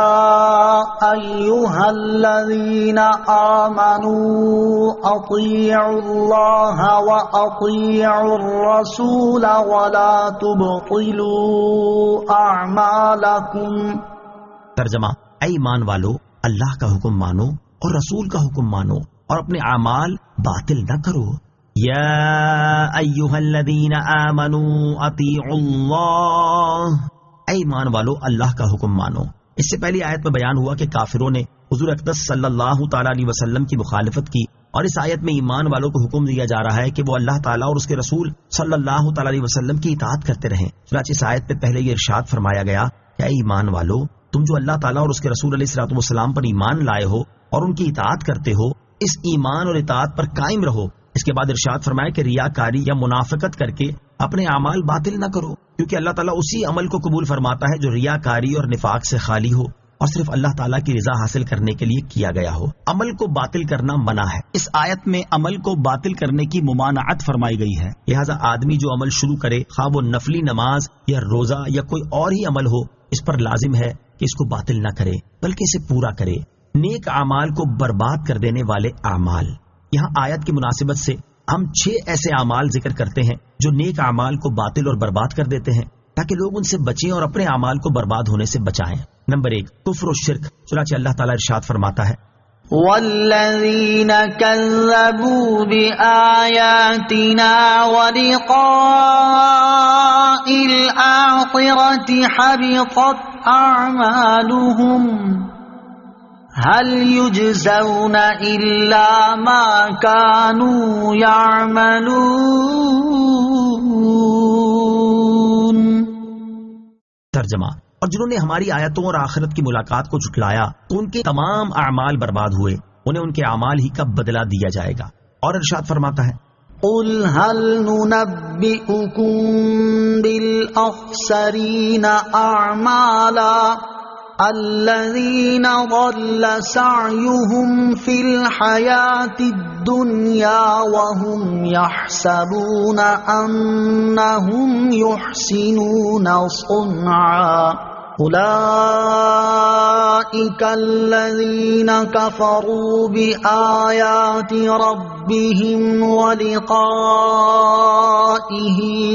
ایھا الذین آمنوا اطیعوا اللہ واطیعوا الرسول ولا تبطلوا اعمالکم. ترجمہ: اے ایمان والو، اللہ کا حکم مانو اور رسول کا حکم مانو اور اپنے اعمال باطل نہ کرو. یا ایھا الذین آمنوا اطیعوا اللہ، اے ایمان والو اللہ کا حکم مانو. اس سے پہلی آیت میں بیان ہوا کہ کافروں نے حضور اقدس صلی اللہ تعالیٰ علیہ وسلم کی مخالفت کی، اور اس آیت میں ایمان والوں کو حکم دیا جا رہا ہے کہ وہ اللہ تعالیٰ اور اس کے رسول صلی اللہ تعالیٰ علیہ وسلم کی اطاعت کرتے رہیں. چنانچہ اس آیت میں پہلے یہ ارشاد فرمایا گیا کہ اے ایمان والو، تم جو اللہ تعالیٰ اور اس کے رسول علیہ الصلوۃ والسلام پر ایمان لائے ہو اور ان کی اطاعت کرتے ہو، اس ایمان اور اطاعت پر قائم رہو. اس کے بعد ارشاد فرمایا کہ ریاکاری یا منافقت کر کے اپنے اعمال باطل نہ کرو، کیونکہ اللہ تعالیٰ اسی عمل کو قبول فرماتا ہے جو ریاکاری اور نفاق سے خالی ہو اور صرف اللہ تعالیٰ کی رضا حاصل کرنے کے لیے کیا گیا ہو. عمل کو باطل کرنا منع ہے. اس آیت میں عمل کو باطل کرنے کی ممانعت فرمائی گئی ہے. لہٰذا آدمی جو عمل شروع کرے، خواہ وہ نفلی نماز یا روزہ یا کوئی اور ہی عمل ہو، اس پر لازم ہے کہ اس کو باطل نہ کرے بلکہ اسے پورا کرے. نیک اعمال کو برباد کر دینے والے اعمال. یہاں آیت کی مناسبت سے ہم 6 ایسے اعمال ذکر کرتے ہیں جو نیک اعمال کو باطل اور برباد کر دیتے ہیں، تاکہ لوگ ان سے بچیں اور اپنے اعمال کو برباد ہونے سے بچائیں. نمبر 1، کفر و شرک. چنانچہ اللہ تعالیٰ ارشاد فرماتا ہے والذین کذبوا بآیاتنا ولقاء الآخرة حبطت اعمالهم هل یجزون الا ما كانوا يعملون. ترجمہ: اور جنہوں نے ہماری آیتوں اور آخرت کی ملاقات کو جھٹلایا تو ان کے تمام اعمال برباد ہوئے، انہیں ان کے اعمال ہی کا بدلہ دیا جائے گا. اور ارشاد فرماتا ہے قل هل ننبئكم بالأخسرين أعمالا الذين ضل سعيهم في الحياة الدنيا وهم يحسبون أنهم يحسنون صنعا أولئك الذين كفروا بآيات ربهم ولقائه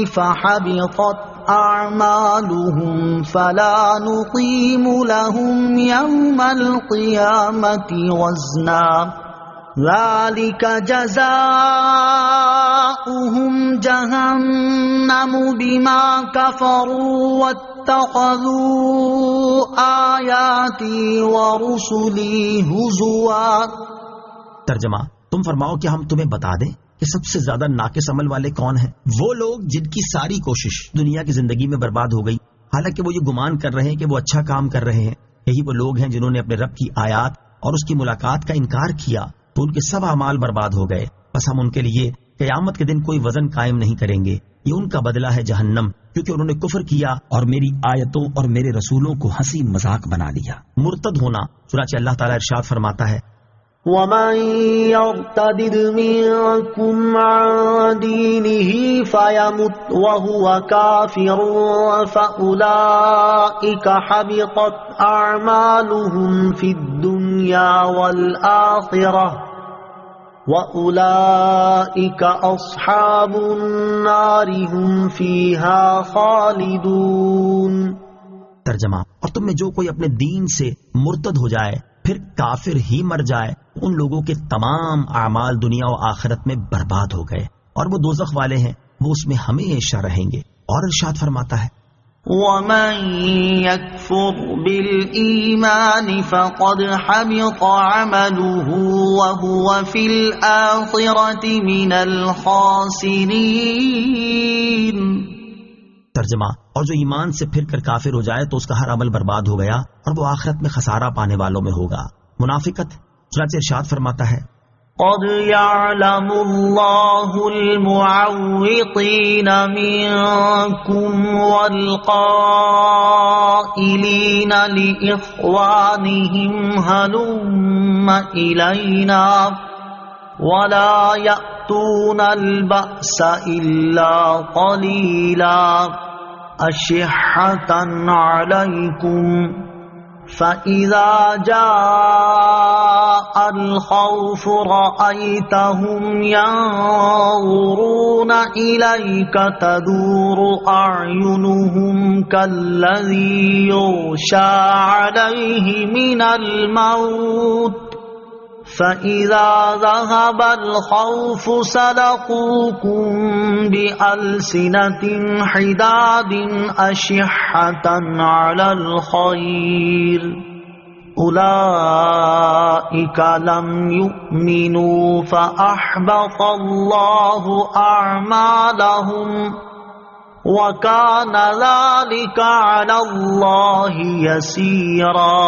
فحبطت أعمالهم فلا نقيم لهم يوم القيامة وزنا ذلك جزاؤهم جهنم بما كفروا واتخذوا آياتي ورسلي هزوا. ترجمہ: تم فرماؤ کہ ہم تمہیں بتا دیں کہ سب سے زیادہ ناقص عمل والے کون ہیں؟ وہ لوگ جن کی ساری کوشش دنیا کی زندگی میں برباد ہو گئی، حالانکہ وہ یہ گمان کر رہے ہیں کہ وہ اچھا کام کر رہے ہیں. یہی وہ لوگ ہیں جنہوں نے اپنے رب کی آیات اور اس کی ملاقات کا انکار کیا تو ان کے سب اعمال برباد ہو گئے. بس ہم ان کے لیے قیامت کے دن کوئی وزن قائم نہیں کریں گے. یہ ان کا بدلہ ہے جہنم، کیونکہ انہوں نے کفر کیا اور میری آیتوں اور میرے رسولوں کو ہنسی مذاق بنا لیا. مرتد ہونا. چنانچہ اللہ تعالیٰ ارشاد فرماتا ہے وَمَن يَرْتَدِدْ مِنكُمْ عَن دِينِهِ فَيَمُتْ وَهُوَ كَافِرٌ فَأُولَئِكَ حَبِطَتْ أَعْمَالُهُمْ فِي الدُّنْيَا وَالْآخِرَةِ وَأُولَئِكَ أَصْحَابُ النَّارِ هُمْ فِيهَا خَالِدُونَ. ترجمہ: اور تم میں جو کوئی اپنے دین سے مرتد ہو جائے پھر کافر ہی مر جائے، ان لوگوں کے تمام اعمال دنیا و آخرت میں برباد ہو گئے اور وہ دوزخ والے ہیں، وہ اس میں ہمیشہ رہیں گے. اور ارشاد فرماتا ہے وَمَن يَكْفُرْ بِالْإِيمَانِ فَقَدْ حَبِطَ عَمَلُهُ وَهُوَ فِي الْآخِرَةِ مِنَ الْخَاسِرِينَ. ترجمہ: اور جو ایمان سے پھر کر کافر ہو جائے تو اس کا ہر عمل برباد ہو گیا اور وہ آخرت میں خسارہ پانے والوں میں ہوگا۔ منافقت، چنانچہ ارشاد فرماتا ہے قد يعلم الله المعوقين منكم والقائلين لإخوانهم هلم إلينا ولا يأتون البأس إلا قليلا أشحة عليكم فَإِذَا جَاءَ الْخَوْفُ رَأَيْتَهُمْ يَنظُرُونَ إِلَيْكَ تَدُورُ أَعْيُنُهُمْ كَالَّذِي يُغْشَى عَلَيْهِ مِنَ الْمَوْتِ فَإِذَا ذَهَبَ الْخَوْفُ سَلَقُوكُمْ بِأَلْسِنَةٍ حِدَادٍ أَشِحَّةً عَلَى الْخَيْرِ أُولَئِكَ لَمْ يُؤْمِنُوا فَأَحْبَطَ اللَّهُ أَعْمَالَهُمْ وَكَانَ ذَلِكَ عَلَى اللَّهِ يَسِيرًا۔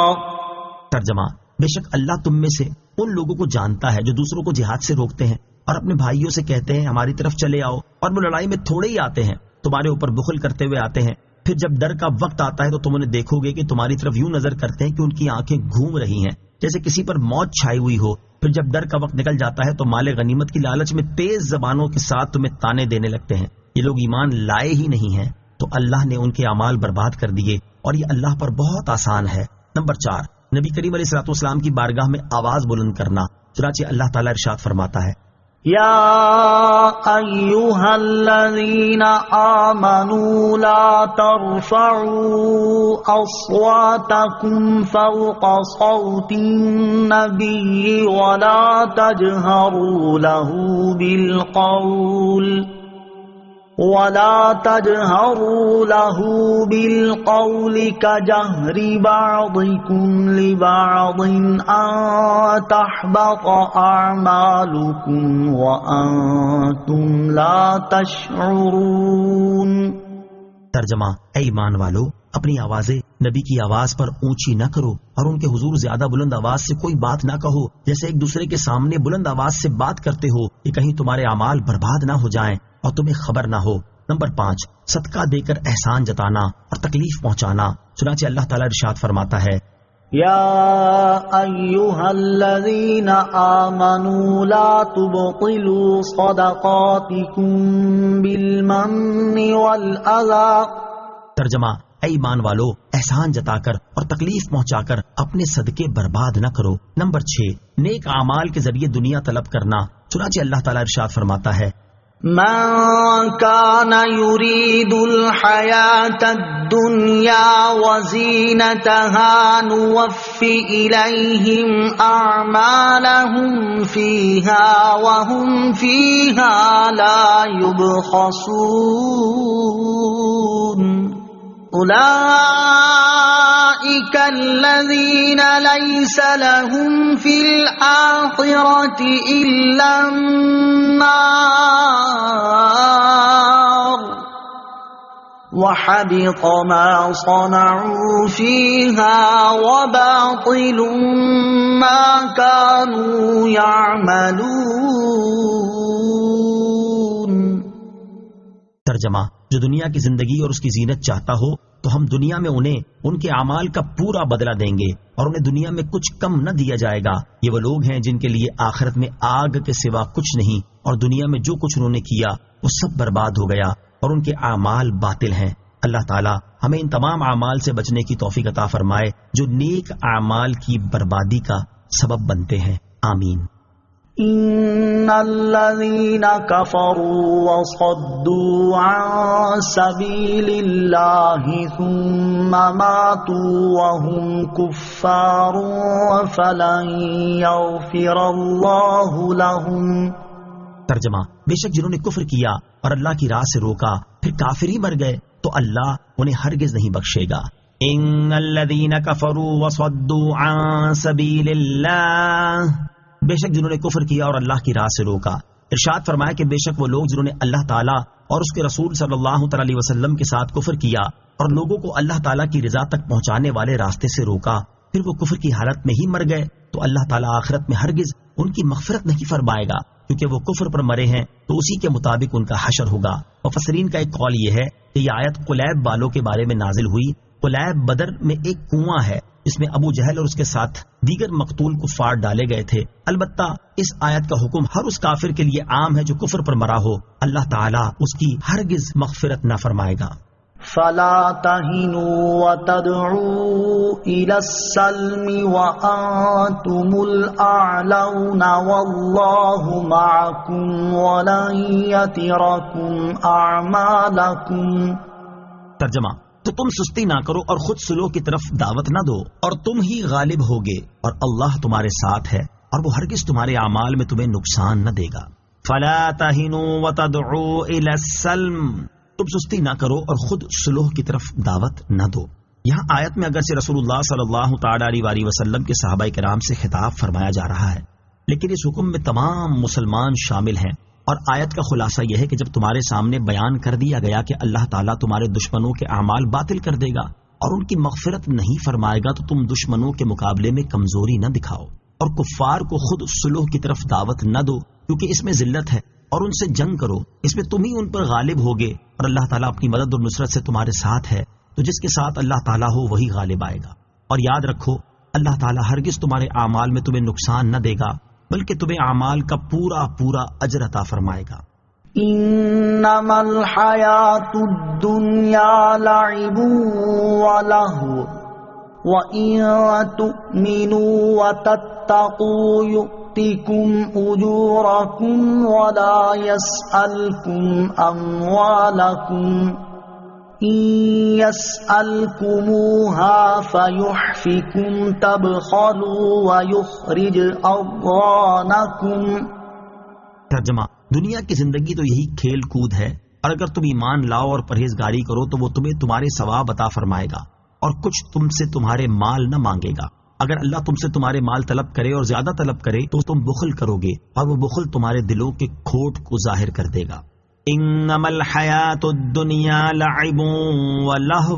ترجمہ، بے شک اللہ تم میں سے ان لوگوں کو جانتا ہے جو دوسروں کو جہاد سے روکتے ہیں اور اپنے بھائیوں سے کہتے ہیں ہماری طرف چلے آؤ، اور وہ لڑائی میں تھوڑے ہی آتے ہیں، تمہارے اوپر بخل کرتے ہوئے آتے ہیں، پھر جب ڈر کا وقت آتا ہے تو تم انہیں دیکھو گے کہ تمہاری طرف یوں نظر کرتے ہیں کہ ان کی آنکھیں گھوم رہی ہیں جیسے کسی پر موت چھائی ہوئی ہو، پھر جب ڈر کا وقت نکل جاتا ہے تو مال غنیمت کی لالچ میں تیز زبانوں کے ساتھ تمہیں تانے دینے لگتے ہیں۔ یہ لوگ ایمان لائے ہی نہیں ہیں تو اللہ نے ان کے اعمال برباد کر دیے اور یہ اللہ پر بہت آسان ہے۔ نمبر 4، نبی کریم علیہ الصلوۃ والسلام کی بارگاہ میں آواز بلند کرنا، چنانچہ اللہ تعالیٰ ارشاد فرماتا ہے یا ایھا الذین آمنوا لا ترفعوا اصواتکم فوق صوت النبی ولا تجهروا له بالقول كجهر بعضكم لبعض أن تحبط أعمالكم وأنتم لا تشعرون۔ ترجمہ، اے ایمان والو، اپنی آوازیں نبی کی آواز پر اونچی نہ کرو اور ان کے حضور زیادہ بلند آواز سے کوئی بات نہ کہو جیسے ایک دوسرے کے سامنے بلند آواز سے بات کرتے ہو کہ کہیں تمہارے اعمال برباد نہ ہو جائیں اور تمہیں خبر نہ ہو۔ نمبر 5، صدقہ دے کر احسان جتانا اور تکلیف پہنچانا، چنانچہ اللہ تعالیٰ ارشاد فرماتا ہے یا ایھا الذین آمنوا لا تبطلوا صدقاتکم بالمن والأذى۔ ترجمہ، اے ایمان والو، احسان جتا کر اور تکلیف پہنچا کر اپنے صدقے برباد نہ کرو۔ نمبر 6، نیک اعمال کے ذریعے دنیا طلب کرنا، چنانچہ اللہ تعالیٰ ارشاد فرماتا ہے من كان يريد الحياة الدنيا وزينتها نوف إليهم أعمالهم فيها وهم فيها لا يبخسون أولئك الذين ليس لهم في الآخرة إلا النار وحبط ما صنعوا فيها وباطل ما كانوا يعملون۔ ترجمہ، جو دنیا کی زندگی اور اس کی زینت چاہتا ہو تو ہم دنیا میں انہیں ان کے اعمال کا پورا بدلہ دیں گے اور انہیں دنیا میں کچھ کم نہ دیا جائے گا۔ یہ وہ لوگ ہیں جن کے لیے آخرت میں آگ کے سوا کچھ نہیں اور دنیا میں جو کچھ انہوں نے کیا وہ سب برباد ہو گیا اور ان کے اعمال باطل ہیں۔ اللہ تعالی ہمیں ان تمام اعمال سے بچنے کی توفیق عطا فرمائے جو نیک اعمال کی بربادی کا سبب بنتے ہیں، آمین۔ ان الذين كفروا وصدوا عن سبيل الله ثم ماتوا وهم كفار فلن يغفر الله لهم۔ ترجمہ، بے شک جنہوں نے کفر کیا اور اللہ کی راہ سے روکا پھر کافر ہی مر گئے تو اللہ انہیں ہرگز نہیں بخشے گا۔ ان الذين كفروا وصدوا عن سبيل الله، بے شک جنہوں نے کفر کیا اور اللہ کی راہ سے روکا ارشاد فرمایا کہ بے شک وہ لوگ جنہوں نے اللہ تعالیٰ اور اس کے رسول صلی اللہ تعالی علیہ وسلم کے ساتھ کفر کیا اور لوگوں کو اللہ تعالیٰ کی رضا تک پہنچانے والے راستے سے روکا، پھر وہ کفر کی حالت میں ہی مر گئے، تو اللہ تعالیٰ آخرت میں ہرگز ان کی مغفرت نہیں فرمائے گا، کیونکہ وہ کفر پر مرے ہیں تو اسی کے مطابق ان کا حشر ہوگا۔ مفسرین کا ایک قول یہ ہے کہ یہ آیت قلیب والوں کے بارے میں نازل ہوئی۔ قلیب بدر میں ایک کنواں ہے جس میں ابو جہل اور اس کے ساتھ دیگر مقتول کفار ڈالے گئے تھے۔ البتہ اس آیت کا حکم ہر اس کافر کے لیے عام ہے جو کفر پر مرا ہو، اللہ تعالیٰ اس کی ہرگز مغفرت نہ فرمائے گا۔ فلا تهنوا وتدعوا إلى السلم وأنتم الأعلون والله معكم ولن يتركم أعمالكم۔ ترجمہ: تو تم سستی نہ کرو اور خود سلوک کی طرف دعوت نہ دو، اور تم ہی غالب ہوگے، اور اللہ تمہارے ساتھ ہے اور وہ ہرگز تمہارے اعمال میں تمہیں نقصان نہ دے گا۔ فلا تهنوا وتدعوا إلى السلم، تم سستی نہ کرو اور خود سلوح کی طرف دعوت نہ دو۔ یہاں آیت میں اگرچہ رسول اللہ صلی اللہ تعالی علیہ وسلم کے صحابہ کرام سے خطاب فرمایا جا رہا ہے، لیکن اس حکم میں تمام مسلمان شامل ہیں، اور آیت کا خلاصہ یہ ہے کہ جب تمہارے سامنے بیان کر دیا گیا کہ اللہ تعالیٰ تمہارے دشمنوں کے اعمال باطل کر دے گا اور ان کی مغفرت نہیں فرمائے گا، تو تم دشمنوں کے مقابلے میں کمزوری نہ دکھاؤ اور کفار کو خود سلوح کی طرف دعوت نہ دو، کیونکہ اس میں ذلت ہے، اور ان سے جنگ کرو، اس میں تم ہی ان پر غالب ہوگے، اور اللہ تعالیٰ اپنی مدد اور نصرت سے تمہارے ساتھ ہے، تو جس کے ساتھ اللہ تعالیٰ ہو وہی غالب آئے گا۔ اور یاد رکھو، اللہ تعالیٰ ہرگز تمہارے اعمال میں تمہیں نقصان نہ دے گا، بلکہ تمہیں اعمال کا پورا پورا اجر عطا فرمائے گا۔ انما الحیات الدنیا لعب ولہو وَإِن تُؤْمِنُوا وَتَتَّقُوا يُؤْتِكُمْ أُجُورَكُمْ وَلَا يَسْأَلْكُمْ أَمْوَالَكُمْ إِن يَسْأَلْكُمُوهَا فَيُحْفِكُمْ تَبْخَلُوا وَيُخْرِجْ أَضْغَانَكُمْ۔ ترجمہ: دنیا کی زندگی تو یہی کھیل کود ہے، اور اگر تم ایمان لاؤ اور پرہیزگاری کرو تو وہ تمہیں تمہارے ثواب عطا فرمائے گا، اور کچھ تم سے تمہارے مال نہ مانگے گا۔ اگر اللہ تم سے تمہارے مال طلب کرے اور زیادہ طلب کرے تو تم بخل کرو گے، اور وہ بخل تمہارے دلوں کے کھوٹ کو ظاہر کر دے گا۔ انما الحیات الدنیا لعب ولہو،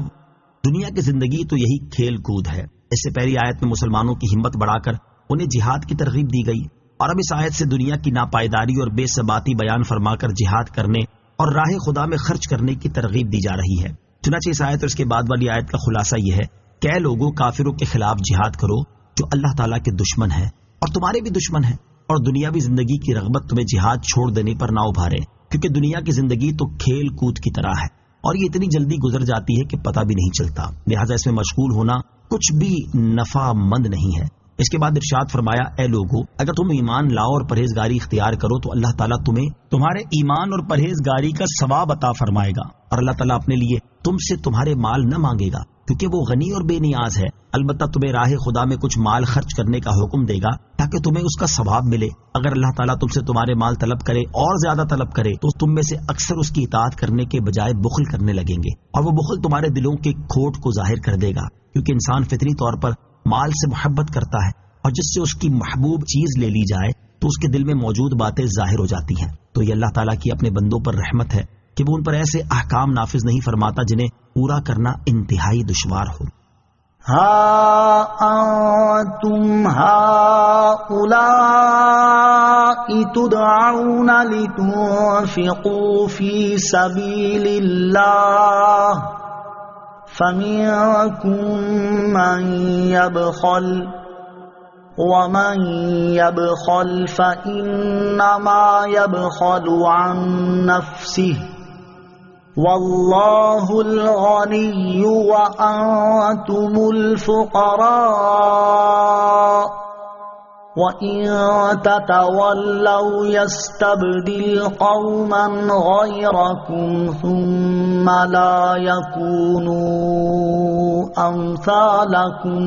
دنیا کی زندگی تو یہی کھیل کود ہے۔ اس سے پہلی آیت میں مسلمانوں کی ہمت بڑھا کر انہیں جہاد کی ترغیب دی گئی، اور اب اس آیت سے دنیا کی ناپائیداری اور بے ثباتی بیان فرما کر جہاد کرنے اور راہ خدا میں خرچ کرنے کی ترغیب دی جا رہی ہے۔ چنانچہ اس آیت اور اس کے بعد والی آیت کا خلاصہ یہ ہے کہ اے لوگوں، کافروں کے خلاف جہاد کرو جو اللہ تعالیٰ کے دشمن ہیں اور تمہارے بھی دشمن ہیں، اور دنیاوی زندگی کی رغبت تمہیں جہاد چھوڑ دینے پر نہ ابھارے، کیونکہ دنیا کی زندگی تو کھیل کود کی طرح ہے اور یہ اتنی جلدی گزر جاتی ہے کہ پتہ بھی نہیں چلتا، لہٰذا اس میں مشغول ہونا کچھ بھی نفع مند نہیں ہے۔ اس کے بعد ارشاد فرمایا، اے لوگو، اگر تم ایمان لاؤ اور پرہیزگاری اختیار کرو تو اللہ تعالیٰ تمہیں تمہارے ایمان اور پرہیزگاری کا ثواب عطا فرمائے گا، اور اللہ تعالیٰ اپنے لیے تم سے تمہارے مال نہ مانگے گا، کیونکہ وہ غنی اور بے نیاز ہے، البتہ تمہیں راہ خدا میں کچھ مال خرچ کرنے کا حکم دے گا تاکہ تمہیں اس کا ثواب ملے۔ اگر اللہ تعالیٰ تم سے تمہارے مال طلب کرے اور زیادہ طلب کرے تو تم میں سے اکثر اس کی اطاعت کرنے کے بجائے بخل کرنے لگیں گے، اور وہ بخل تمہارے دلوں کے کھوٹ کو ظاہر کر دے گا، کیونکہ انسان فطری طور پر مال سے محبت کرتا ہے، اور جس سے اس کی محبوب چیز لے لی جائے تو اس کے دل میں موجود باتیں ظاہر ہو جاتی ہیں۔ تو یہ اللہ تعالیٰ کی اپنے بندوں پر رحمت ہے کہ وہ ان پر ایسے احکام نافذ نہیں فرماتا جنہیں پورا کرنا انتہائی دشوار ہو۔ ہا انتم ہؤلاء تدعون لتنفقوا فی سبیل اللہ فمنکم من یبخل وَمَن يَبْخَلْ فَإِنَّمَا يَبْخَلُ عَن نَّفْسِهِ وَاللَّهُ الْغَنِيُّ وَأَنتُمُ الْفُقَرَاءُ وَإِن تَتَوَلَّوْا يَسْتَبْدِلْ قَوْمًا غَيْرَكُمْ ثُمَّ لَا يَكُونُوا أَمْثَالَكُمْ۔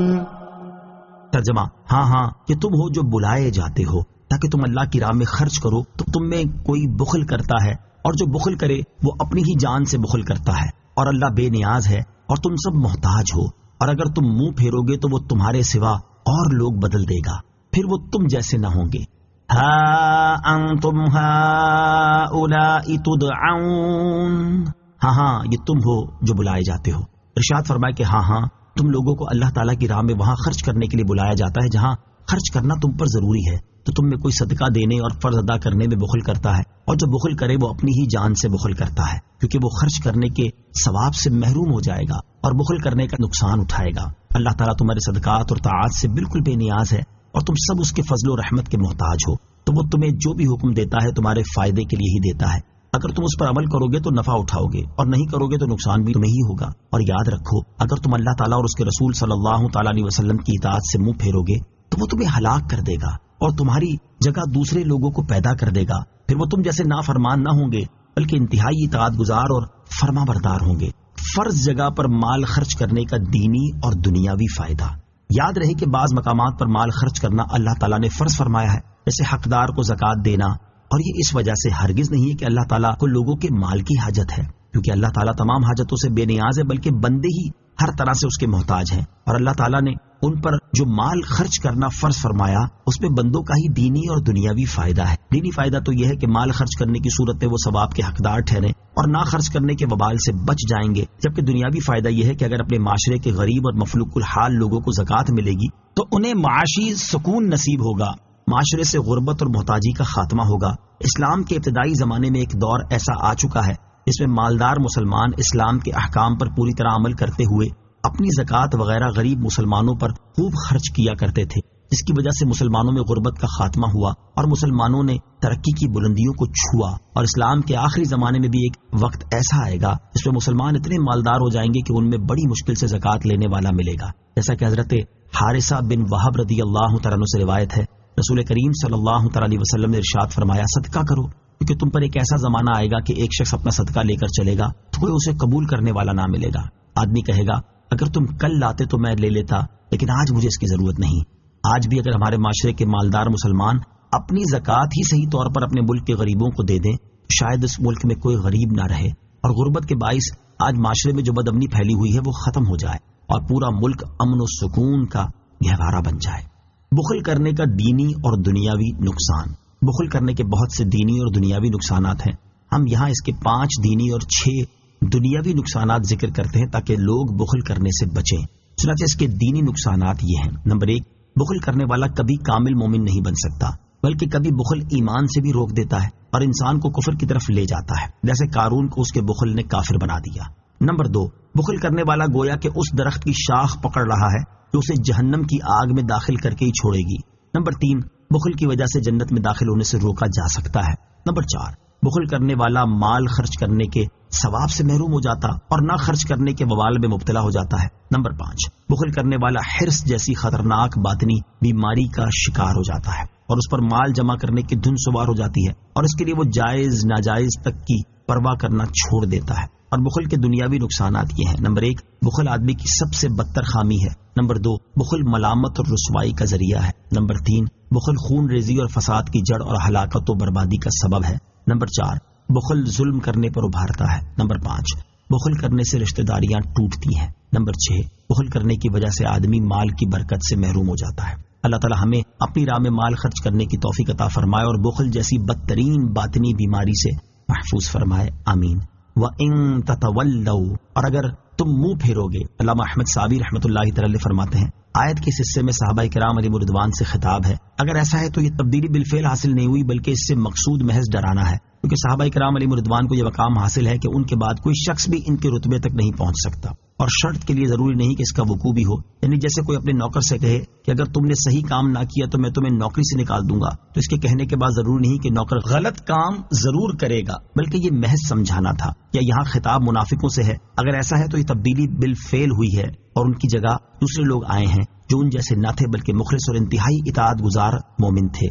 ترجمہ: ہاں کہ تم ہو جو بلائے جاتے ہو تاکہ تم اللہ کی راہ میں خرچ کرو، تو تم میں کوئی بخل کرتا ہے، اور جو بخل کرے وہ اپنی ہی جان سے بخل کرتا ہے، اور اللہ بے نیاز ہے اور تم سب محتاج ہو، اور اگر تم منہ پھیرو گے تو وہ تمہارے سوا اور لوگ بدل دے گا، پھر وہ تم جیسے نہ ہوں گے۔ ہا انتم ہؤلاء تدعون، ہاں یہ تم ہو جو بلائے جاتے ہو۔ ارشاد فرمائے کہ ہاں تم لوگوں کو اللہ تعالیٰ کی راہ میں وہاں خرچ کرنے کے لیے بلایا جاتا ہے جہاں خرچ کرنا تم پر ضروری ہے۔ تو تم میں کوئی صدقہ دینے اور فرض ادا کرنے میں بخل کرتا ہے، اور جو بخل کرے وہ اپنی ہی جان سے بخل کرتا ہے، کیونکہ وہ خرچ کرنے کے ثواب سے محروم ہو جائے گا اور بخل کرنے کا نقصان اٹھائے گا۔ اللہ تعالیٰ تمہارے صدقات اور طاعات سے بالکل بے نیاز ہے، اور تم سب اس کے فضل و رحمت کے محتاج ہو، تو وہ تمہیں جو بھی حکم دیتا ہے تمہارے فائدے کے لیے ہی دیتا ہے۔ اگر تم اس پر عمل کرو گے تو نفع اٹھاؤ گے، اور نہیں کرو گے تو نقصان بھی تمہیں ہی ہوگا۔ اور یاد رکھو، اگر تم اللہ تعالیٰ اور اس کے رسول صلی اللہ تعالیٰ علیہ وسلم کی اطاعت سے منہ پھیرو گے تو وہ تمہیں ہلاک کر دے گا اور تمہاری جگہ دوسرے لوگوں کو پیدا کر دے گا، پھر وہ تم جیسے نافرمان نہ ہوں گے بلکہ انتہائی اطاعت گزار اور فرما بردار ہوں گے۔ فرض جگہ پر مال خرچ کرنے کا دینی اور دنیاوی فائدہ۔ یاد رہے کہ بعض مقامات پر مال خرچ کرنا اللہ تعالیٰ نے فرض فرمایا ہے، جیسے حقدار کو زکوٰۃ دینا، اور یہ اس وجہ سے ہرگز نہیں ہے کہ اللہ تعالیٰ کو لوگوں کے مال کی حاجت ہے، کیونکہ اللہ تعالیٰ تمام حاجتوں سے بے نیاز ہے، بلکہ بندے ہی ہر طرح سے اس کے محتاج ہیں۔ اور اللہ تعالیٰ نے ان پر جو مال خرچ کرنا فرض فرمایا اس میں بندوں کا ہی دینی اور دنیاوی فائدہ ہے۔ دینی فائدہ تو یہ ہے کہ مال خرچ کرنے کی صورت میں وہ ثواب کے حقدار ٹھہریں اور نہ خرچ کرنے کے وبال سے بچ جائیں گے، جبکہ دنیاوی فائدہ یہ ہے کہ اگر اپنے معاشرے کے غریب اور مفلوق الحال لوگوں کو زکوٰۃ ملے گی تو انہیں معاشی سکون نصیب ہوگا، معاشرے سے غربت اور محتاجی کا خاتمہ ہوگا۔ اسلام کے ابتدائی زمانے میں ایک دور ایسا آ چکا ہے جس میں مالدار مسلمان اسلام کے احکام پر پوری طرح عمل کرتے ہوئے اپنی زکوٰۃ وغیرہ غریب مسلمانوں پر خوب خرچ کیا کرتے تھے، جس کی وجہ سے مسلمانوں میں غربت کا خاتمہ ہوا اور مسلمانوں نے ترقی کی بلندیوں کو چھوا۔ اور اسلام کے آخری زمانے میں بھی ایک وقت ایسا آئے گا جس میں مسلمان اتنے مالدار ہو جائیں گے کہ ان میں بڑی مشکل سے زکوٰۃ لینے والا ملے گا، جیسا کہ حضرت حارثہ بن وہب رضی اللہ تعالیٰ عنہ سے روایت ہے۔ رسول کریم صلی اللہ تعالیٰ علیہ وسلم نے ارشاد فرمایا، صدقہ کرو، کیونکہ تم پر ایک ایسا زمانہ آئے گا کہ ایک شخص اپنا صدقہ لے کر چلے گا تو کوئی اسے قبول کرنے والا نہ ملے گا۔ آدمی کہے گا اگر تم کل لاتے تو میں لے لیتا، لیکن آج مجھے اس کی ضرورت نہیں۔ آج بھی اگر ہمارے معاشرے کے مالدار مسلمان اپنی زکوٰۃ ہی صحیح طور پر اپنے ملک کے غریبوں کو دے دیں، شاید اس ملک میں کوئی غریب نہ رہے، اور غربت کے باعث آج معاشرے میں جو بد امنی پھیلی ہوئی ہے وہ ختم ہو جائے اور پورا ملک امن و سکون کا گہوارہ بن جائے۔ بخل کرنے کا دینی اور دنیاوی نقصان۔ بخل کرنے کے بہت سے دینی اور دنیاوی نقصانات ہیں، ہم یہاں اس کے 5 دینی اور 6 دنیاوی نقصانات ذکر کرتے ہیں تاکہ لوگ بخل کرنے سے بچیں۔ چنانچہ اس کے دینی نقصانات یہ ہیں۔ نمبر 1، بخل کرنے والا کبھی کامل مومن نہیں بن سکتا، بلکہ کبھی بخل ایمان سے بھی روک دیتا ہے اور انسان کو کفر کی طرف لے جاتا ہے، جیسے قارون کو اس کے بخل نے کافر بنا دیا۔ نمبر 2، بخل کرنے والا گویا کہ اس درخت کی شاخ پکڑ رہا ہے جو اسے جہنم کی آگ میں داخل کر کے ہی چھوڑے گی۔ نمبر 3، بخل کی وجہ سے جنت میں داخل ہونے سے روکا جا سکتا ہے۔ نمبر 4، بخل کرنے والا مال خرچ کرنے کے ثواب سے محروم ہو جاتا اور نہ خرچ کرنے کے وبال میں مبتلا ہو جاتا ہے۔ نمبر 5، بخل کرنے والا حرص جیسی خطرناک باطنی بیماری کا شکار ہو جاتا ہے اور اس پر مال جمع کرنے کی دھن سوار ہو جاتی ہے، اور اس کے لیے وہ جائز ناجائز تک کی پرواہ کرنا چھوڑ دیتا ہے۔ اور بخل کے دنیاوی نقصانات یہ ہیں۔ نمبر 1، بخل آدمی کی سب سے بدتر خامی ہے۔ نمبر 2، بخل ملامت اور رسوائی کا ذریعہ ہے۔ نمبر 3، بخل خون ریزی اور فساد کی جڑ اور ہلاکت و بربادی کا سبب ہے۔ نمبر 4، بخل ظلم کرنے پر ابھارتا ہے۔ نمبر 5، بخل کرنے سے رشتہ داریاں ٹوٹتی ہیں۔ نمبر 6، بخل کرنے کی وجہ سے آدمی مال کی برکت سے محروم ہو جاتا ہے۔ اللہ تعالی ہمیں اپنی راہ میں مال خرچ کرنے کی توفیق عطا فرمائے اور بخل جیسی بدترین باطنی بیماری سے محفوظ فرمائے، آمین۔ وَإِن تَتَوَلَّوْا، اور اگر تم منہ پھیرو گے۔ علامہ احمد صابی رحمۃ اللہ تعالی فرماتے ہیں، آیت کے اس حصے میں صحابہ کرام علیہم رضوان سے خطاب ہے۔ اگر ایسا ہے تو یہ تبدیلی بالفعل حاصل نہیں ہوئی، بلکہ اس سے مقصود محض ڈرانا ہے، کیونکہ صحابہ کرام علیہم رضوان کو یہ مقام حاصل ہے کہ ان کے بعد کوئی شخص بھی ان کے رتبے تک نہیں پہنچ سکتا، اور شرط کے لیے ضروری نہیں کہ اس کا وقوع بھی ہو۔ یعنی جیسے کوئی اپنے نوکر سے کہے کہ اگر تم نے صحیح کام نہ کیا تو میں تمہیں نوکری سے نکال دوں گا، تو اس کے کہنے کے بعد ضروری نہیں کہ نوکر غلط کام ضرور کرے گا، بلکہ یہ محض سمجھانا تھا۔ یا یہاں خطاب منافقوں سے ہے۔ اگر ایسا ہے تو یہ تبدیلی بالفعل ہوئی ہے اور ان کی جگہ دوسرے لوگ آئے ہیں جو ان جیسے نہ تھے، بلکہ مخلص اور انتہائی اطاعت گزار مومن تھے۔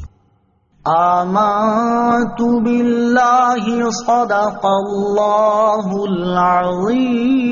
آمنت باللہ صدق اللہ العظیم۔